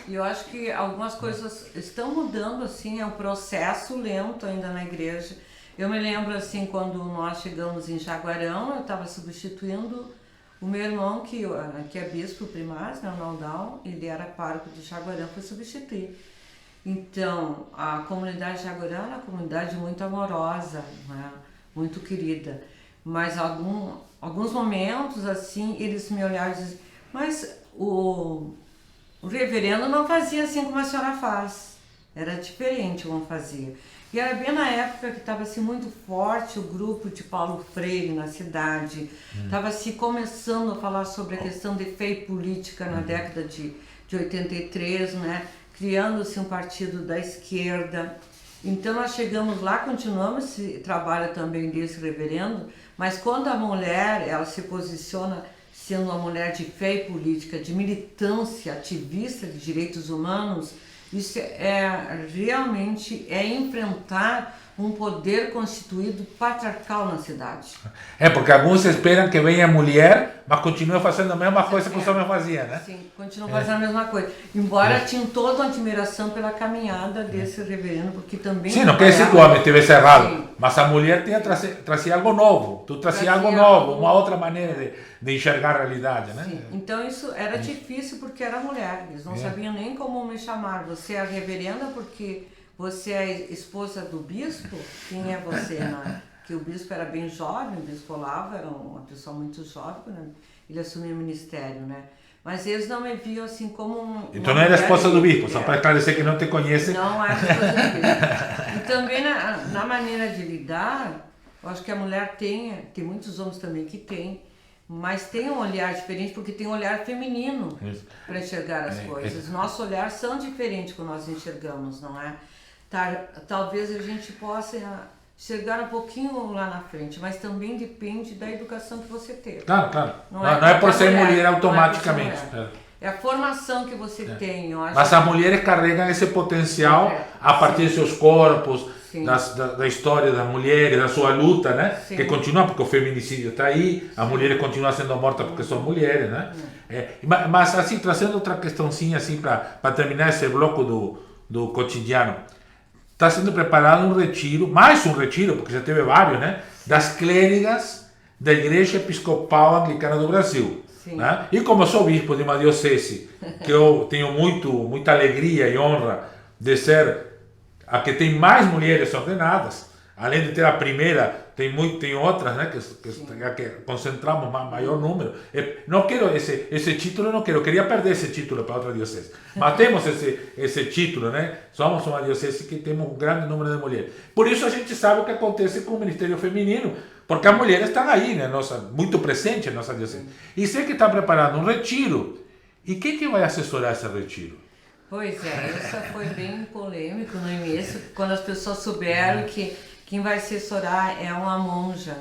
E eu acho que algumas coisas estão mudando, assim, é um processo lento ainda na igreja. Eu me lembro, assim, quando nós chegamos em Jaguarão, eu estava substituindo o meu irmão, que é bispo primaz, né, o Naldão, ele era pároco de Jaguarão, foi substituir. Então, a comunidade de Jaguarão é uma comunidade muito amorosa, né, muito querida. Mas alguns momentos, assim, eles me olharam e diziam, mas o reverendo não fazia assim como a senhora faz. Era diferente como fazia. E era bem na época que estava assim, muito forte o grupo de Paulo Freire na cidade. Estava assim, começando a falar sobre a questão de fé e política na década de 83, né? Criando-se um partido da esquerda. Então nós chegamos lá, continuamos esse trabalho também desse reverendo, mas quando a mulher ela se posiciona sendo uma mulher de fé e política, de militância, ativista de direitos humanos, isso realmente é enfrentar um poder constituído patriarcal na cidade. Porque alguns esperam que venha a mulher, mas continua fazendo a mesma coisa que o homem fazia, né? Sim, continua fazendo a mesma coisa. Embora tinham toda uma admiração pela caminhada desse reverendo, porque também... Sim, não quer dizer que o homem estivesse errado, mas a mulher trazia algo novo. Tu trazia algo novo, uma outra maneira de enxergar a realidade, né? Sim. Então isso era difícil porque era mulher, eles não sabiam nem como me chamar. Você é a reverenda porque... Você é esposa do bispo? Quem é você? Né? Que o bispo era bem jovem, o bispo Olavo era uma pessoa muito jovem, né? Ele assumiu o ministério, né? Mas eles não me viam assim como então não era a esposa do bispo, só para esclarecer que não te conhece. Não era a esposa do bispo. E também na maneira de lidar, eu acho que a mulher tem muitos homens também que têm, mas tem um olhar diferente porque tem um olhar feminino para enxergar as coisas. Nossos olhares são diferentes quando nós enxergamos, não é? Talvez a gente possa chegar um pouquinho lá na frente, mas também depende da educação que você teve. Claro. Não é por ser mulher automaticamente. É a formação que você tem. Eu acho mas as mulheres carregam esse potencial a partir dos seus corpos, da história das mulheres, da sua luta, né? Sim. Que continua, porque o feminicídio está aí, as mulheres continuam sendo mortas porque são mulheres, né? Mas assim, trazendo outra questãozinha assim, para terminar esse bloco do cotidiano. está sendo preparado um retiro, mais um retiro, porque já teve vários, né? Das clérigas da Igreja Episcopal Anglicana do Brasil. Né? E como eu sou bispo de uma diocese, que eu tenho muita alegria e honra de ser a que tem mais mulheres ordenadas, além de ter a primeira, tem outras, né, que concentramos maior número. Não quero esse título, não quero, eu queria perder esse título para outra diocese. Mas temos esse título, né? Somos uma diocese que temos um grande número de mulheres. Por isso a gente sabe o que acontece com o Ministério Feminino, porque as mulheres estão aí, né? Muito presentes na nossa diocese. E sei que está preparando um retiro. E quem que vai assessorar esse retiro? Pois é, isso foi bem polêmico no início, quando as pessoas souberam que quem vai assessorar é uma monja,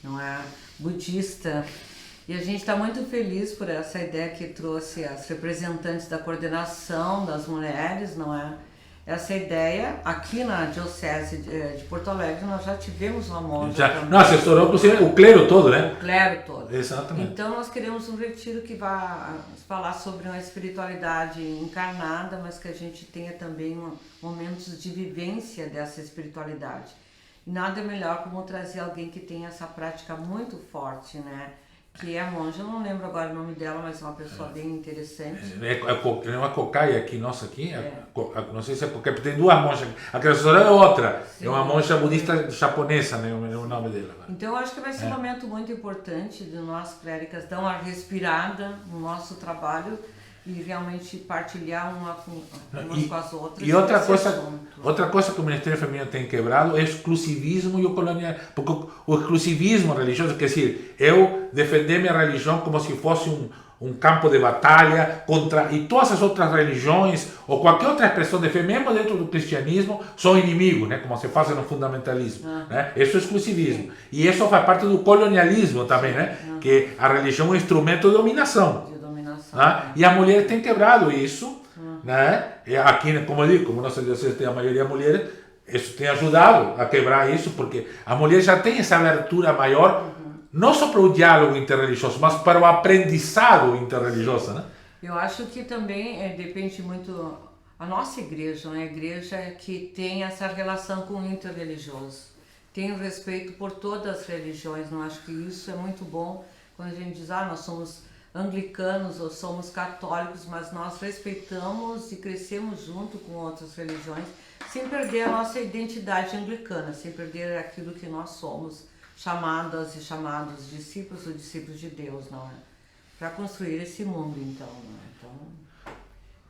não é? Budista. E a gente está muito feliz por essa ideia que trouxe as representantes da coordenação das mulheres, não é? Essa ideia, aqui na Diocese de Porto Alegre, nós já tivemos uma monja também. Não, assessorou inclusive o clero todo, né? O clero todo. Exatamente. Então nós queremos um retiro que vá falar sobre uma espiritualidade encarnada, mas que a gente tenha também momentos de vivência dessa espiritualidade. E nada melhor como trazer alguém que tenha essa prática muito forte, né? Que é a monja, eu não lembro agora o nome dela, mas é uma pessoa bem interessante. É uma cocaia aqui, nossa, aqui, não sei se é cocaia, tem duas monjas, a que assessora é outra, sim. É uma monja budista japonesa, né, o nome dela. Então eu acho que vai ser um momento muito importante de nós cléricas dar uma respirada no nosso trabalho e realmente partilhar umas com as outras. E outra coisa que o Ministério Feminino tem quebrado é o exclusivismo e o colonialismo. Porque o exclusivismo religioso, quer dizer, eu defender minha religião como se fosse um campo de batalha contra... E todas as outras religiões, ou qualquer outra expressão de fé, mesmo dentro do cristianismo, são inimigos, né? Como se faz no fundamentalismo. Né? Isso é exclusivismo. Sim. E isso faz parte do colonialismo também, né? Que a religião é um instrumento de dominação. Né? E a mulher tem quebrado isso, né? E aqui, como eu digo, como nossa diocese tem a maioria mulheres, isso tem ajudado a quebrar isso, porque a mulher já tem essa abertura maior, não só para o diálogo interreligioso, mas para o aprendizado interreligioso, né? Eu acho que também depende muito a nossa igreja, né? A igreja que tem essa relação com o interreligioso, tem o respeito por todas as religiões. Não acho que isso é muito bom quando a gente diz, nós somos anglicanos ou somos católicos, mas nós respeitamos e crescemos junto com outras religiões, sem perder a nossa identidade anglicana, sem perder aquilo que nós somos, chamadas e chamados discípulos ou discípulos de Deus, não é? Para construir esse mundo, então, não é? Então,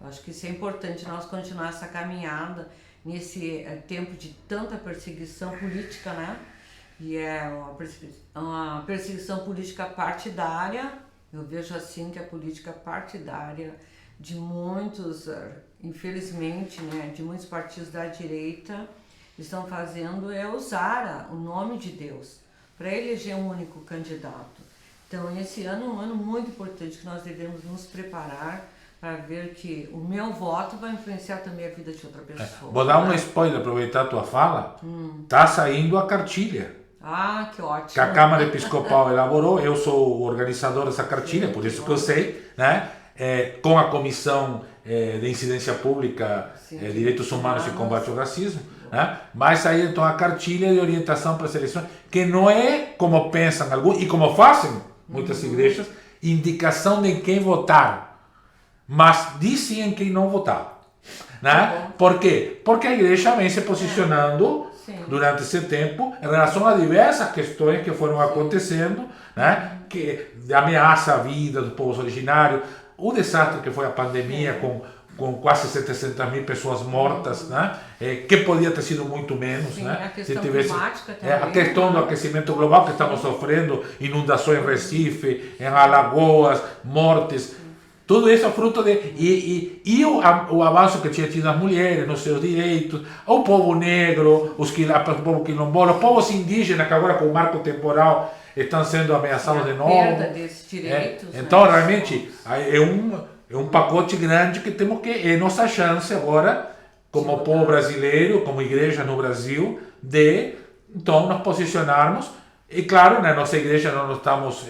eu acho que isso é importante, nós continuar essa caminhada nesse tempo de tanta perseguição política, né? E é uma perseguição política partidária. Eu vejo assim que a política partidária de muitos, infelizmente, né, de muitos partidos da direita estão fazendo é usar o nome de Deus para eleger um único candidato. Então esse ano é um ano muito importante que nós devemos nos preparar para ver que o meu voto vai influenciar também a vida de outra pessoa. Vou dar um spoiler, aproveitar a tua fala. Tá saindo a cartilha. Ah, que ótimo. Que a Câmara Episcopal elaborou, eu sou o organizador dessa cartilha, por isso que eu sei, né? Com a Comissão de Incidência Pública, Direitos Humanos e Combate ao Racismo, né? Mas aí então a cartilha de orientação para as eleições, que não é como pensam alguns, e como fazem muitas igrejas, indicação de quem votar, mas dizem em quem não votar. Né? Por quê? Porque a igreja vem se posicionando durante esse tempo em relação a diversas questões que foram acontecendo, né? Que ameaça a vida dos povos originários, o desastre que foi a pandemia com quase 700.000 pessoas mortas, né? Que podia ter sido muito menos, né? A questão climática também, a questão do aquecimento global que estamos sofrendo, inundações em Recife, em Alagoas, mortes. Tudo isso é fruto de... E o avanço que tinha tido as mulheres nos seus direitos, o povo negro, o povo quilombola, os povos indígenas, que agora com o marco temporal estão sendo ameaçados de novo. Perda desses direitos. Então, realmente, é um pacote grande que temos que... É nossa chance agora, como povo brasileiro, como igreja no Brasil, de, então, nos posicionarmos. E, claro, na nossa igreja nós estamos...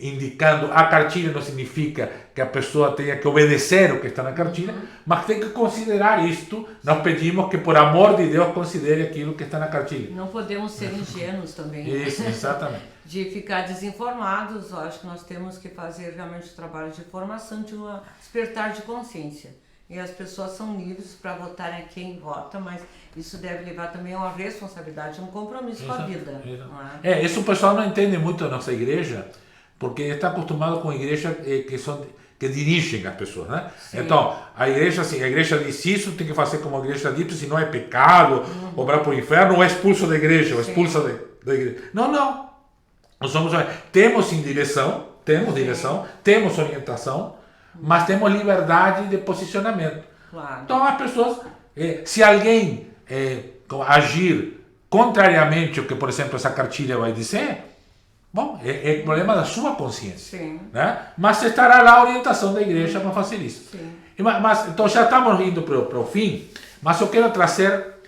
indicando a cartilha não significa que a pessoa tenha que obedecer o que está na cartilha, mas tem que considerar isto. Nós pedimos que, por amor de Deus, considere aquilo que está na cartilha. Não podemos ser ingênuos também. Isso, exatamente. De ficar desinformados. Eu acho que nós temos que fazer realmente o trabalho de formação, de um despertar de consciência. E as pessoas são livres para votarem quem vota, mas isso deve levar também a uma responsabilidade, um compromisso com a vida. Não é? Isso o pessoal não entende muito da nossa igreja, porque está acostumado com igrejas que dirigem as pessoas, né? Sim. Então, a igreja diz isso, tem que fazer como a igreja diz, senão é pecado, ou vai para o inferno, ou é expulso da igreja, ou expulsa da igreja. Não. Nós temos direção, temos orientação, mas temos liberdade de posicionamento. Claro. Então, as pessoas, se alguém agir contrariamente ao que, por exemplo, essa cartilha vai dizer, bom, é problema da sua consciência. Sim. Né? Mas estará lá a orientação da igreja para fazer isso. Sim. Então já estamos indo para o fim, mas eu quero trazer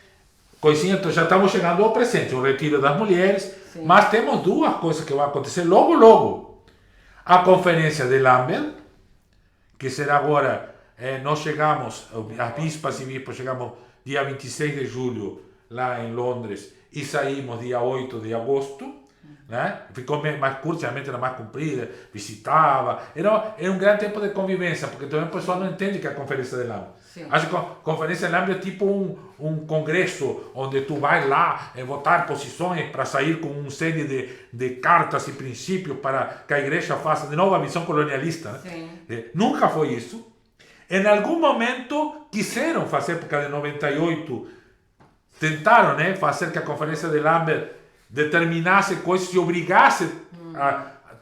coisinhas, então já estamos chegando ao presente, o retiro das mulheres, sim, mas temos duas coisas que vão acontecer logo. A conferência de Lambert, que será agora, nós chegamos, as bispas e bispos chegamos dia 26 de julho lá em Londres e saímos dia 8 de agosto. Né? Ficou mais curto, geralmente era mais comprida, visitava, era um grande tempo de convivência, porque também o pessoal não entende que é a Conferência de Lambert. Acho que a Conferência de Lambert é tipo um congresso onde tu vai lá votar posições para sair com uma série de cartas e princípios para que a igreja faça de novo a visão colonialista. Né? Nunca foi isso. Em algum momento quiseram fazer, porque de 98 tentaram, né, fazer que a Conferência de Lambert determinasse coisas e obrigasse a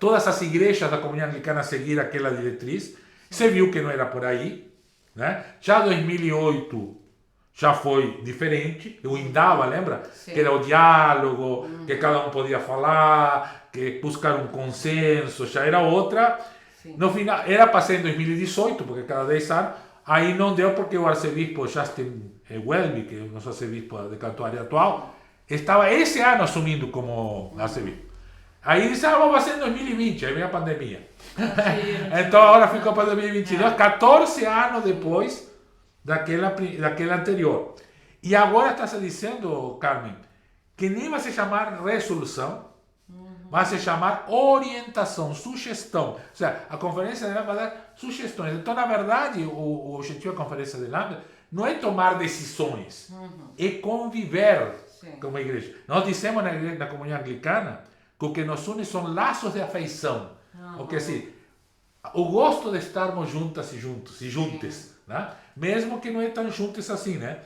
todas as igrejas da comunidade anglicana a seguir aquela diretriz. Você viu que não era por aí. Né? Já 2008 já foi diferente. O Indaba, lembra? Sim. Que era o diálogo, que cada um podia falar, que buscar um consenso, já era outra. Sim. No final, era para ser em 2018, porque cada 10 anos, aí não deu porque o arcebispo Justin Welby, que é o nosso arcebispo de Cantuária atual, estava esse ano assumindo como arcebispo. Aí disse, vamos fazer em 2020, aí veio a pandemia. Então agora ficou para 2022, 14 anos depois daquela anterior. E agora está se dizendo, Carmen, que nem vai se chamar resolução, vai se chamar orientação, sugestão. Ou seja, a Conferência de Lambert vai dar sugestões. Então, na verdade, o objetivo da Conferência de Lambert não é tomar decisões, é conviver. Sim. Como igreja. Nós dissemos na comunidade anglicana que o que nos une são laços de afeição. Porque assim, o gosto de estarmos juntas e juntos, né? Mesmo que não é tão juntos assim, né?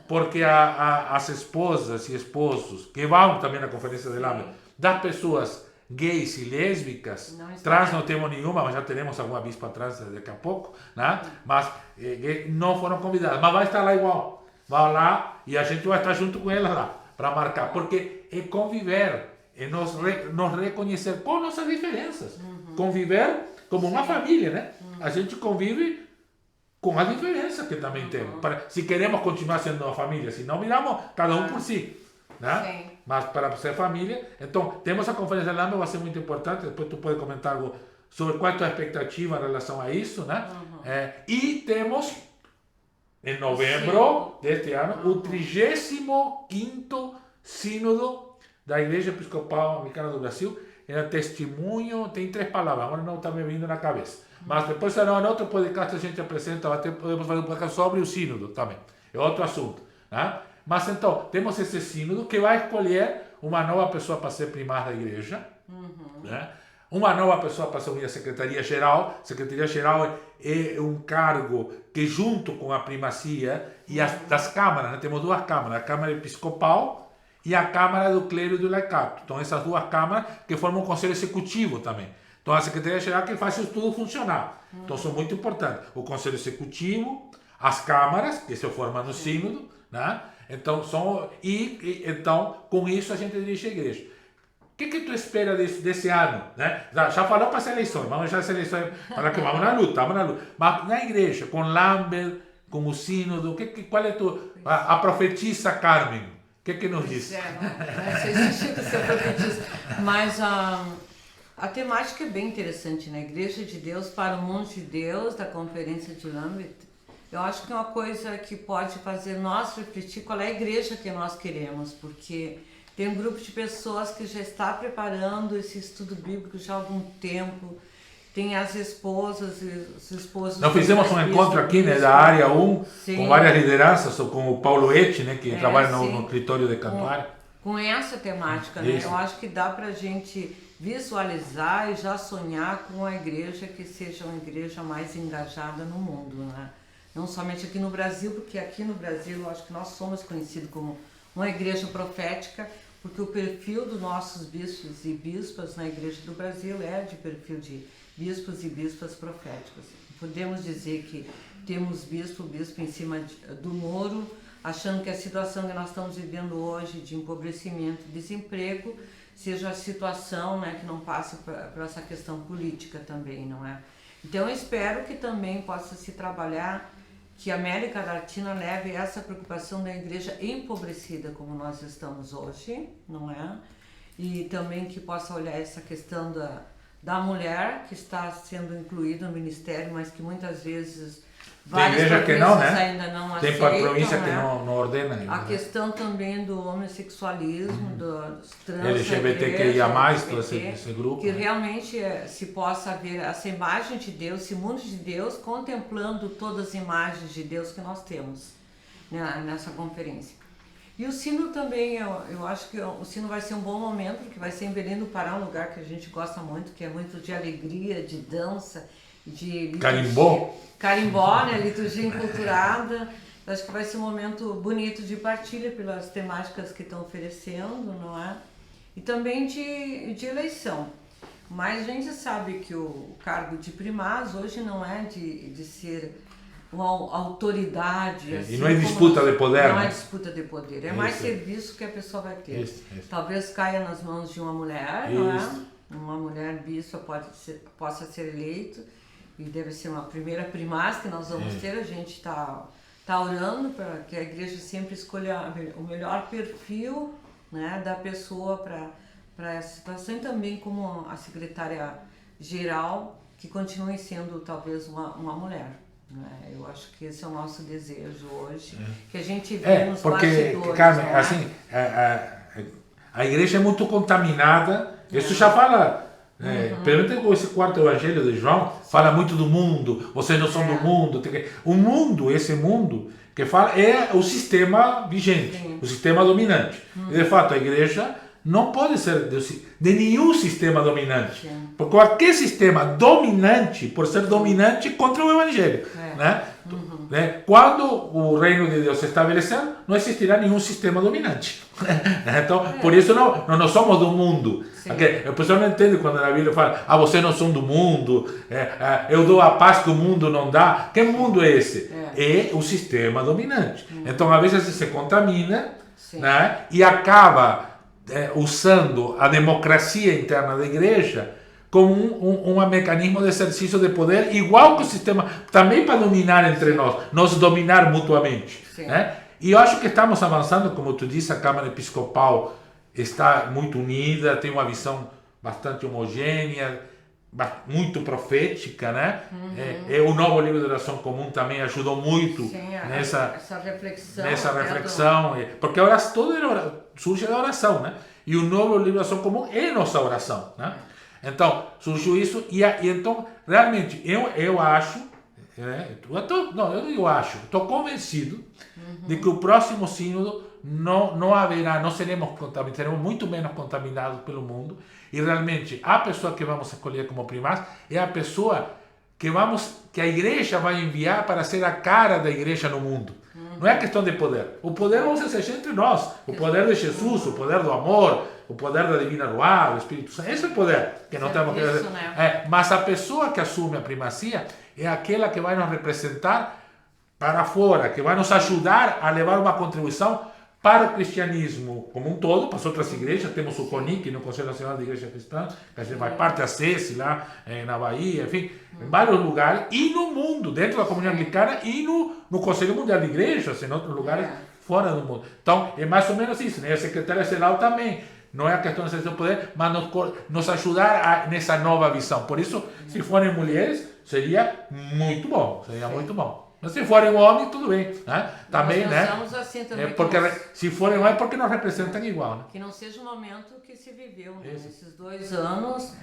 Porque as esposas e esposos que vão também na Conferência de Lambert, das pessoas gays e lésbicas, trans não temos nenhuma, mas já teremos alguma bispa trans daqui a pouco, né? Mas não foram convidadas, mas vai estar lá igual. Vão lá e a gente vai estar junto com elas lá, para marcar, porque é conviver, é nos reconhecer com nossas diferenças, conviver como uma família, né? A gente convive com as diferenças que também temos, se queremos continuar sendo uma família, se não viramos cada um por si, né? Mas para ser família, então temos a Conferência de Lambert, vai ser muito importante, depois tu pode comentar algo sobre qual é a tua expectativa em relação a isso, né? E temos em novembro deste ano, o 35º Sínodo da Igreja Episcopal Anglicana do Brasil. Era testemunho, tem 3 palavras, agora não está me vindo na cabeça. Mas depois será em outro podcast a gente apresenta, até podemos fazer um podcast sobre o Sínodo também. É outro assunto. Né? Mas então, temos esse Sínodo que vai escolher uma nova pessoa para ser primaz da Igreja. Né? Uma nova pessoa para assumir a Secretaria-Geral. Secretaria-Geral é um cargo que, junto com a primacia e das câmaras, né? Temos 2 câmaras, a Câmara Episcopal e a Câmara do Clero e do Laicato. Então, essas 2 câmaras que formam um Conselho Executivo também. Então, a Secretaria-Geral que faz isso tudo funcionar. Então, são muito importantes. O Conselho Executivo, as câmaras, que se formam no Sínodo, né? Então, então, com isso, a gente dirige a Igreja. O que tu espera desse ano? Né? Já falou para as eleições, vamos já as eleições, para que vamos na luta. Mas na igreja, com Lambert, com o Sínodo, qual é a profetisa Carmen? O que nos diz? Não sei se você profetiza, mas A temática é bem interessante, né? Igreja de Deus para o Mundo de Deus, da Conferência de Lambert. Eu acho que é uma coisa que pode fazer nós refletir qual é a igreja que nós queremos, porque tem um grupo de pessoas que já está preparando esse estudo bíblico já há algum tempo. Tem as esposas e os esposos... Nós fizemos um encontro aqui, né, da área 1, com várias lideranças, com o Paulo Eti, né, que trabalha no escritório de Cantuária. Com essa temática, né? Eu acho que dá para a gente visualizar e já sonhar com a igreja que seja uma igreja mais engajada no mundo, né? Não somente aqui no Brasil, porque aqui no Brasil eu acho que nós somos conhecidos como uma igreja profética, porque o perfil dos nossos bispos e bispas na igreja do Brasil é de perfil de bispos e bispas proféticos. Podemos dizer que temos bispo em cima do muro, achando que a situação que nós estamos vivendo hoje de empobrecimento, desemprego, seja a situação, né, que não passe por essa questão política também, não é? Então eu espero que também possa se trabalhar, que a América Latina leve essa preocupação da igreja empobrecida como nós estamos hoje, não é? E também que possa olhar essa questão da mulher que está sendo incluída no ministério, mas que muitas vezes várias igreja que não, né? ainda não aceitam. Tem província né? que não ordena ainda. A questão também do homossexualismo, dos trans, LGBTQIA+, todo esse grupo. Que realmente se possa ver essa imagem de Deus, esse mundo de Deus, contemplando todas as imagens de Deus que nós temos, né, nessa conferência. E o sino também, eu acho que o sino vai ser um bom momento, porque vai ser em Belém do Pará, um lugar que a gente gosta muito, que é muito de alegria, de dança, de carimbó. Carimbó, né? Liturgia enculturada. Eu acho que vai ser um momento bonito de partilha pelas temáticas que estão oferecendo, não é? E também de eleição. Mas a gente sabe que o cargo de primaz hoje não é de ser uma autoridade. Assim, e não é disputa de poder. Não é disputa de poder. É mais serviço que a pessoa vai ter. Isso. Talvez caia nas mãos de uma mulher, não é? Uma mulher bispa possa ser eleito. E deve ser uma primeira primaz que nós vamos ter. A gente está orando para que a igreja sempre escolha o melhor perfil, né, da pessoa para essa situação. E também como a secretária-geral, que continue sendo talvez uma mulher. Né? Eu acho que esse é o nosso desejo hoje, que a gente vê nos bastidores. Porque, Carmen, né? assim, a igreja é muito contaminada. Isso já fala... Pergunta esse quarto evangelho de João, fala muito do mundo, vocês não são do mundo. O mundo, esse mundo que fala, é o sistema vigente, o sistema dominante. E de fato a igreja não pode ser de nenhum sistema dominante, porque qualquer sistema dominante, por ser dominante, contra o evangelho. Né? Quando o reino de Deus se estabelecer, não existirá nenhum sistema dominante. Então, por isso não somos do mundo. A pessoa não entende quando na Bíblia fala, vocês não são do mundo, eu dou a paz que o mundo não dá. Que mundo é esse? É o sistema dominante. Então, às vezes se contamina, né? E acaba usando a democracia interna da igreja como um mecanismo de exercício de poder, igual que o sistema, também para dominar entre nós dominar mutuamente. Né? E eu acho que estamos avançando, como tu disse, a Câmara Episcopal está muito unida, tem uma visão bastante homogênea, muito profética, né? O novo livro de oração comum também ajudou muito nessa reflexão, porque tudo surge da oração, né? E o novo livro de oração comum é nossa oração, né? Então, surgiu isso, e então, realmente, eu acho, estou convencido de que o próximo sínodo não haverá, não seremos contaminados, seremos muito menos contaminados pelo mundo, e realmente a pessoa que vamos escolher como primaz é a pessoa que a igreja vai enviar para ser a cara da igreja no mundo. Não é questão de poder. O poder vamos exercer entre nós. O poder de Jesus, o poder do amor, o poder da divina Ruá, do Espírito Santo. Esse é o poder que nós temos que fazer. Mas a pessoa que assume a primazia é aquela que vai nos representar para fora, que vai nos ajudar a levar uma contribuição para o cristianismo como um todo, para as outras igrejas. Temos o CONIC, no Conselho Nacional de Igreja Cristã, que a gente vai parte, a CESI lá na Bahia, enfim, em vários lugares, e no mundo, dentro da comunidade anglicana, e no Conselho Mundial de Igrejas, em outros lugares fora do mundo. Então, é mais ou menos isso, né? A secretária-geral também, não é a questão de exercer o poder, mas nos ajudar nessa nova visão. Por isso, se forem mulheres, seria muito bom, muito bom. Mas se forem homens, tudo bem, né? Também, nós né? Assim também Porque se forem homens, é porque nos representam igual, né? Que não seja o momento que se viveu, né? Nesses 2 anos,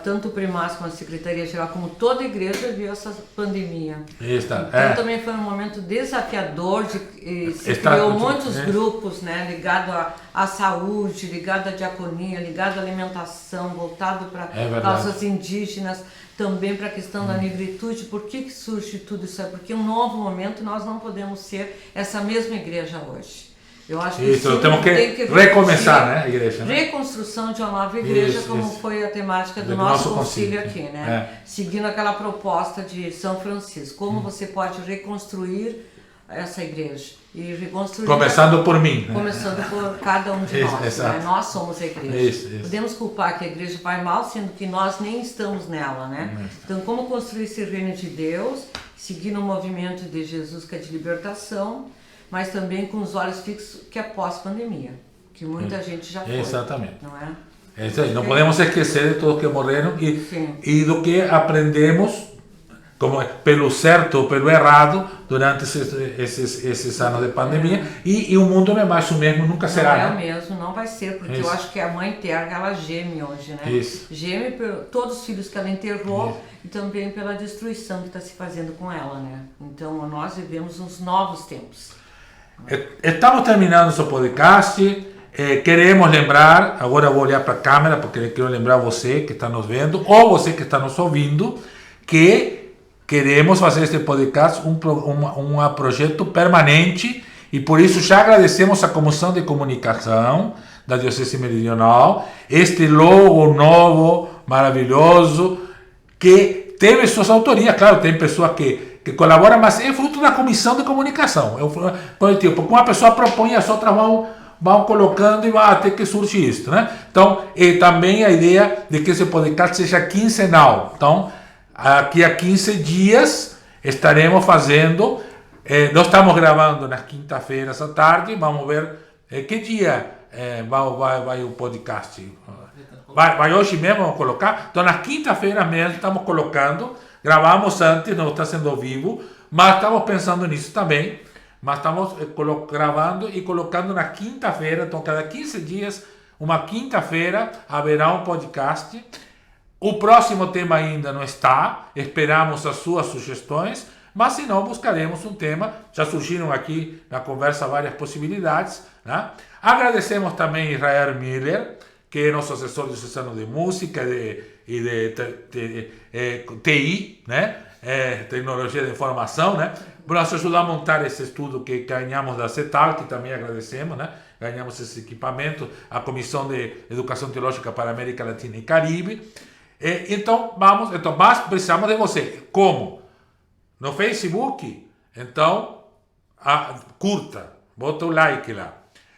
tanto o Primas como a Secretaria-Geral, como toda a igreja, viu essa pandemia. Então também foi um momento desafiador, se criou muitos grupos, né? Ligado à saúde, ligado à diaconia, ligado à alimentação, voltado para causas indígenas, também para a questão da negritude. Por que surge tudo isso? Porque um novo momento nós não podemos ser essa mesma igreja hoje. Eu acho que isso, temos que recomeçar, né, a igreja. Né? Reconstrução de uma nova igreja, como foi a temática do nosso concílio aqui, né? Seguindo aquela proposta de São Francisco. Como você pode reconstruir essa igreja? E reconstruir começando por mim. Começando por cada um de nós. Né? Nós somos a igreja. Podemos culpar que a igreja vai mal, sendo que nós nem estamos nela, né? Então, como construir esse reino de Deus, seguindo o movimento de Jesus, que é de libertação, mas também com os olhos fixos que é pós-pandemia, que muita gente já foi. Exatamente. Não é? Não podemos esquecer de todos que morreram e do que aprendemos como pelo certo ou pelo errado durante esses anos de pandemia e o mundo não é mais o mesmo, nunca será. Não é o mesmo, não vai ser, porque eu acho que a Mãe Terra, ela geme hoje, né? Geme por todos os filhos que ela enterrou e também pela destruição que está se fazendo com ela, né? Então nós vivemos uns novos tempos. Estamos terminando nosso podcast. Queremos lembrar, agora eu vou olhar para a câmera porque eu quero lembrar você que está nos vendo ou você que está nos ouvindo que queremos fazer este podcast um projeto permanente e por isso já agradecemos a Comissão de Comunicação da Diocese Meridional, este logo novo, maravilhoso, que teve suas autorias, claro, tem pessoas que colaboram, mas é fruto da Comissão de Comunicação, porque uma pessoa propõe e as outras vão colocando e vai até que surge isso, né? Então, também a ideia de que esse podcast seja quinzenal, então, aqui a 15 dias estaremos fazendo, nós estamos gravando nas quinta-feiras à tarde, vamos ver que dia vai o podcast. Vai hoje mesmo, vamos colocar. Então nas quinta-feiras mesmo estamos colocando, gravamos antes, não está sendo ao vivo, mas estamos pensando nisso também. Mas estamos gravando e colocando na quinta-feira, então cada 15 dias, uma quinta-feira, haverá um podcast. O próximo tema ainda não está, esperamos as suas sugestões, mas se não, buscaremos um tema. Já surgiram aqui na conversa várias possibilidades, né? Agradecemos também a Israel Miller, que é nosso assessor diocesano de música e de TI, né? Tecnologia de informação, né? Nos ajudou a montar esse estudo que ganhamos da CETAL, que também agradecemos, né? Ganhamos esse equipamento, a Comissão de Educação Teológica para a América Latina e Caribe. Mas precisamos de você. Como? No Facebook? Então, curta, bota o like lá.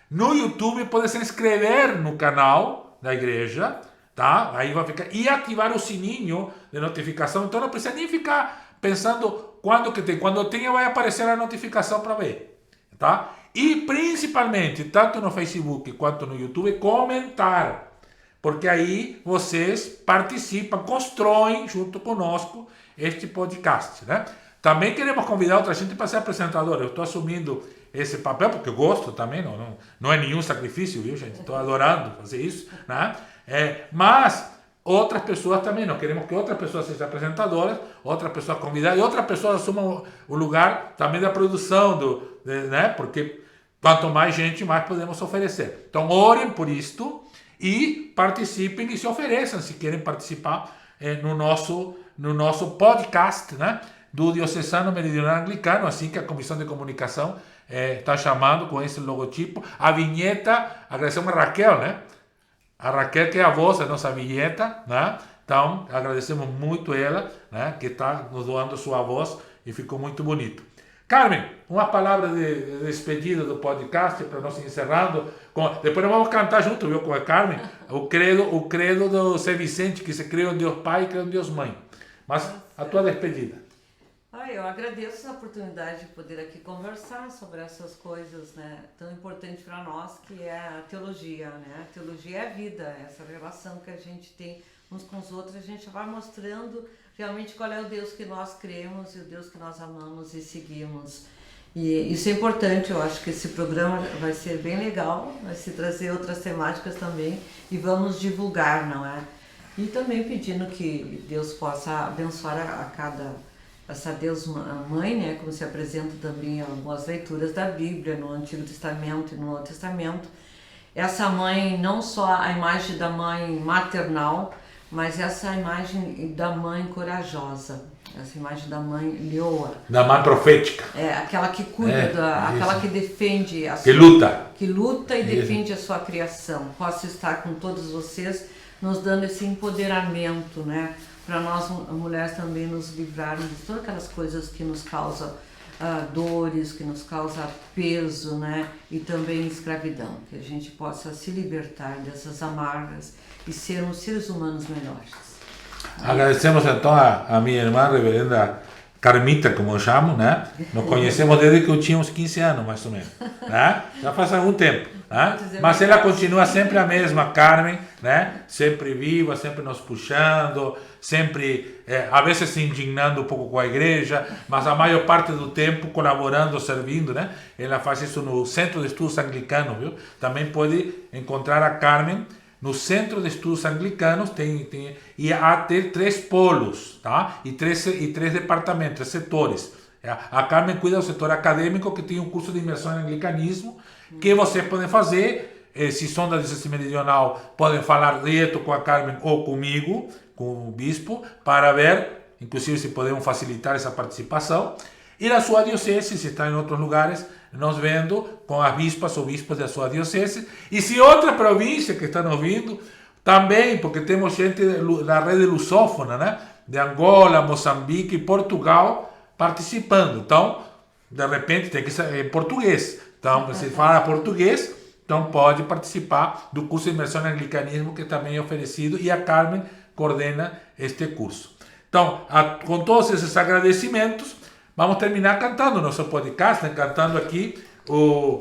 No YouTube, pode se inscrever no canal da igreja, tá? Aí vai ficar. E ativar o sininho de notificação. Então não precisa nem ficar pensando quando tenha vai aparecer a notificação para ver, tá? E principalmente, tanto no Facebook quanto no YouTube, comentar. Porque aí vocês participam, constroem junto conosco este podcast, né? Também queremos convidar outra gente para ser apresentador. Eu estou assumindo esse papel porque eu gosto também, não é nenhum sacrifício, viu, gente? Estou adorando fazer isso, né? Mas outras pessoas também, nós queremos que outras pessoas sejam apresentadoras, outras pessoas convidadas e outras pessoas assumam o lugar também da produção, né? Porque quanto mais gente, mais podemos oferecer. Então, orem por isto. E participem e se ofereçam se querem participar no nosso podcast, né, do Diocesano Meridional Anglicano, assim que a Comissão de Comunicação está chamando com esse logotipo. A vinheta, agradecemos a Raquel, né? A Raquel que é a voz da nossa vinheta, né? Então, agradecemos muito ela, né, que está nos doando sua voz e ficou muito bonito. Carmen, uma palavra de despedida do podcast para nós encerrando. Depois nós vamos cantar junto, viu, com a Carmen, o credo do São Vicente, que se crê em Deus Pai e crê em Deus Mãe. Mas a tua despedida. Eu agradeço essa oportunidade de poder aqui conversar sobre essas coisas, né, tão importantes para nós, que é a teologia, né? A teologia é a vida, essa relação que a gente tem uns com os outros, a gente vai mostrando realmente qual é o Deus que nós cremos e o Deus que nós amamos e seguimos. E isso é importante, eu acho que esse programa vai ser bem legal, vai se trazer outras temáticas também e vamos divulgar, não é? E também pedindo que Deus possa abençoar essa Deus Mãe, né, como se apresenta também em algumas leituras da Bíblia, no Antigo Testamento e no Novo Testamento. Essa mãe, não só a imagem da mãe maternal, mas essa imagem da mãe corajosa, essa imagem da mãe leoa. Da mãe profética. Aquela que cuida, aquela que defende, que luta e defende a sua criação. Posso estar com todos vocês, nos dando esse empoderamento, né? Para nós mulheres também nos livrarmos de todas aquelas coisas que nos causam dores, que nos causam peso, né? E também escravidão, que a gente possa se libertar dessas amargas e sermos seres humanos melhores. Agradecemos então a minha irmã, reverenda Carmita, como eu chamo, né? Nos conhecemos desde que eu tinha uns 15 anos, mais ou menos, né? Já faz algum tempo, né? Mas ela continua sempre a mesma, Carmen, né? Sempre viva, sempre nos puxando, sempre, às vezes se indignando um pouco com a igreja, mas a maior parte do tempo colaborando, servindo, né? Ela faz isso no Centro de Estudos Anglicanos, viu? Também pode encontrar a Carmen no Centro de Estudos Anglicanos, e há 3 polos, tá? E três departamentos, 3 setores. A Carmen cuida do setor acadêmico, que tem um curso de imersão em anglicanismo, que vocês podem fazer, se são da Diocese Meridional, podem falar direto com a Carmen ou comigo, com o bispo, para ver, inclusive, se podemos facilitar essa participação. E na sua diocese, se está em outros lugares, nos vendo com as bispas ou bispos da sua diocese. E se outra província que está nos vindo, também, porque temos gente da rede lusófona, né? De Angola, Moçambique e Portugal participando. Então, de repente, tem que ser em português. Então, você fala português, então pode participar do curso de imersão em anglicanismo, que também é oferecido, e a Carmen coordena este curso. Então, com todos esses agradecimentos, vamos terminar cantando o nosso podcast, né? Cantando aqui o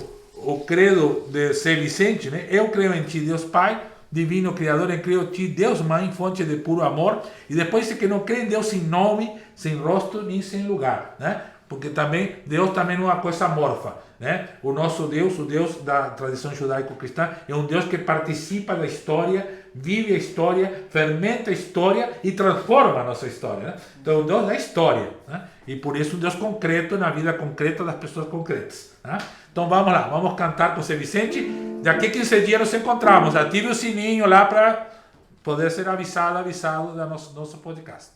credo de São Vicente, né? Eu creio em ti, Deus Pai, divino Criador, eu creio em ti, Deus Mãe, fonte de puro amor. E depois diz que não crê em Deus sem nome, sem rosto, nem sem lugar, né? Porque também Deus também não é uma coisa amorfa, né? O nosso Deus, o Deus da tradição judaico-cristã, é um Deus que participa da história, vive a história, fermenta a história e transforma a nossa história, né? Então, o Deus da história, né? E por isso um Deus concreto na vida concreta das pessoas concretas, né? Então vamos lá, vamos cantar com São Vicente. Daqui a 15 dias nos encontramos. Ative o sininho lá para poder ser avisado do nosso podcast.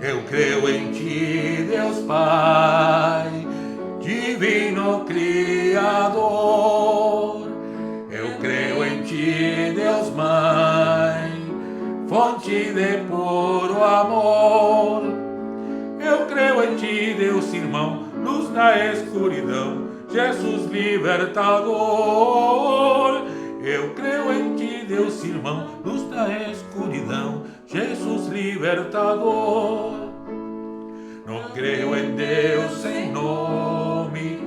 Eu creio em ti, Deus Pai, divino Criador. Eu creio em ti, Deus Mãe, fonte de puro amor. Eu creio em ti, Deus Irmão, luz da escuridão, Jesus libertador. Eu creio em ti, Deus Irmão, luz da escuridão, Jesus libertador. Não creio em Deus sem nome,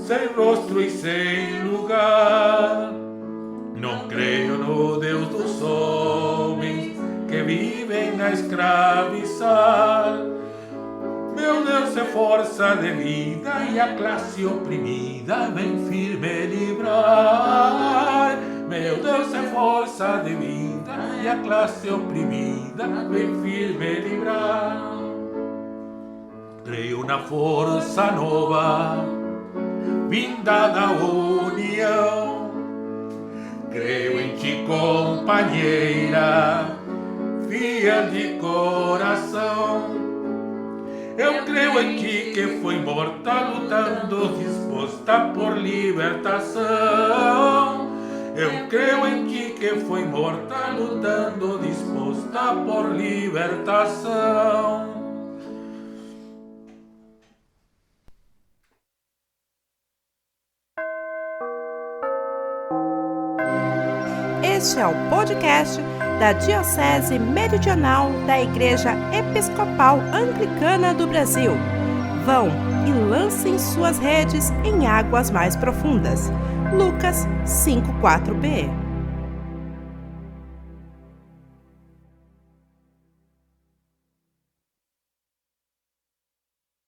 sem rosto e sem lugar. Não creio no Deus dos homens que vivem a escravizar. Meu Deus é força de vida e a classe oprimida vem firme livrar. Meu Deus é força de vida e a classe oprimida vem firme livrar. Creio na força nova, vinda da união. Creio em ti, companheira, fiel de coração. Eu creio em ti que foi morta, lutando, disposta por libertação. Eu creio em ti que foi morta, lutando, disposta por libertação. Este é o podcast da Diocese Meridional da Igreja Episcopal Anglicana do Brasil. Vão e lancem suas redes em águas mais profundas. Lucas 5:4b.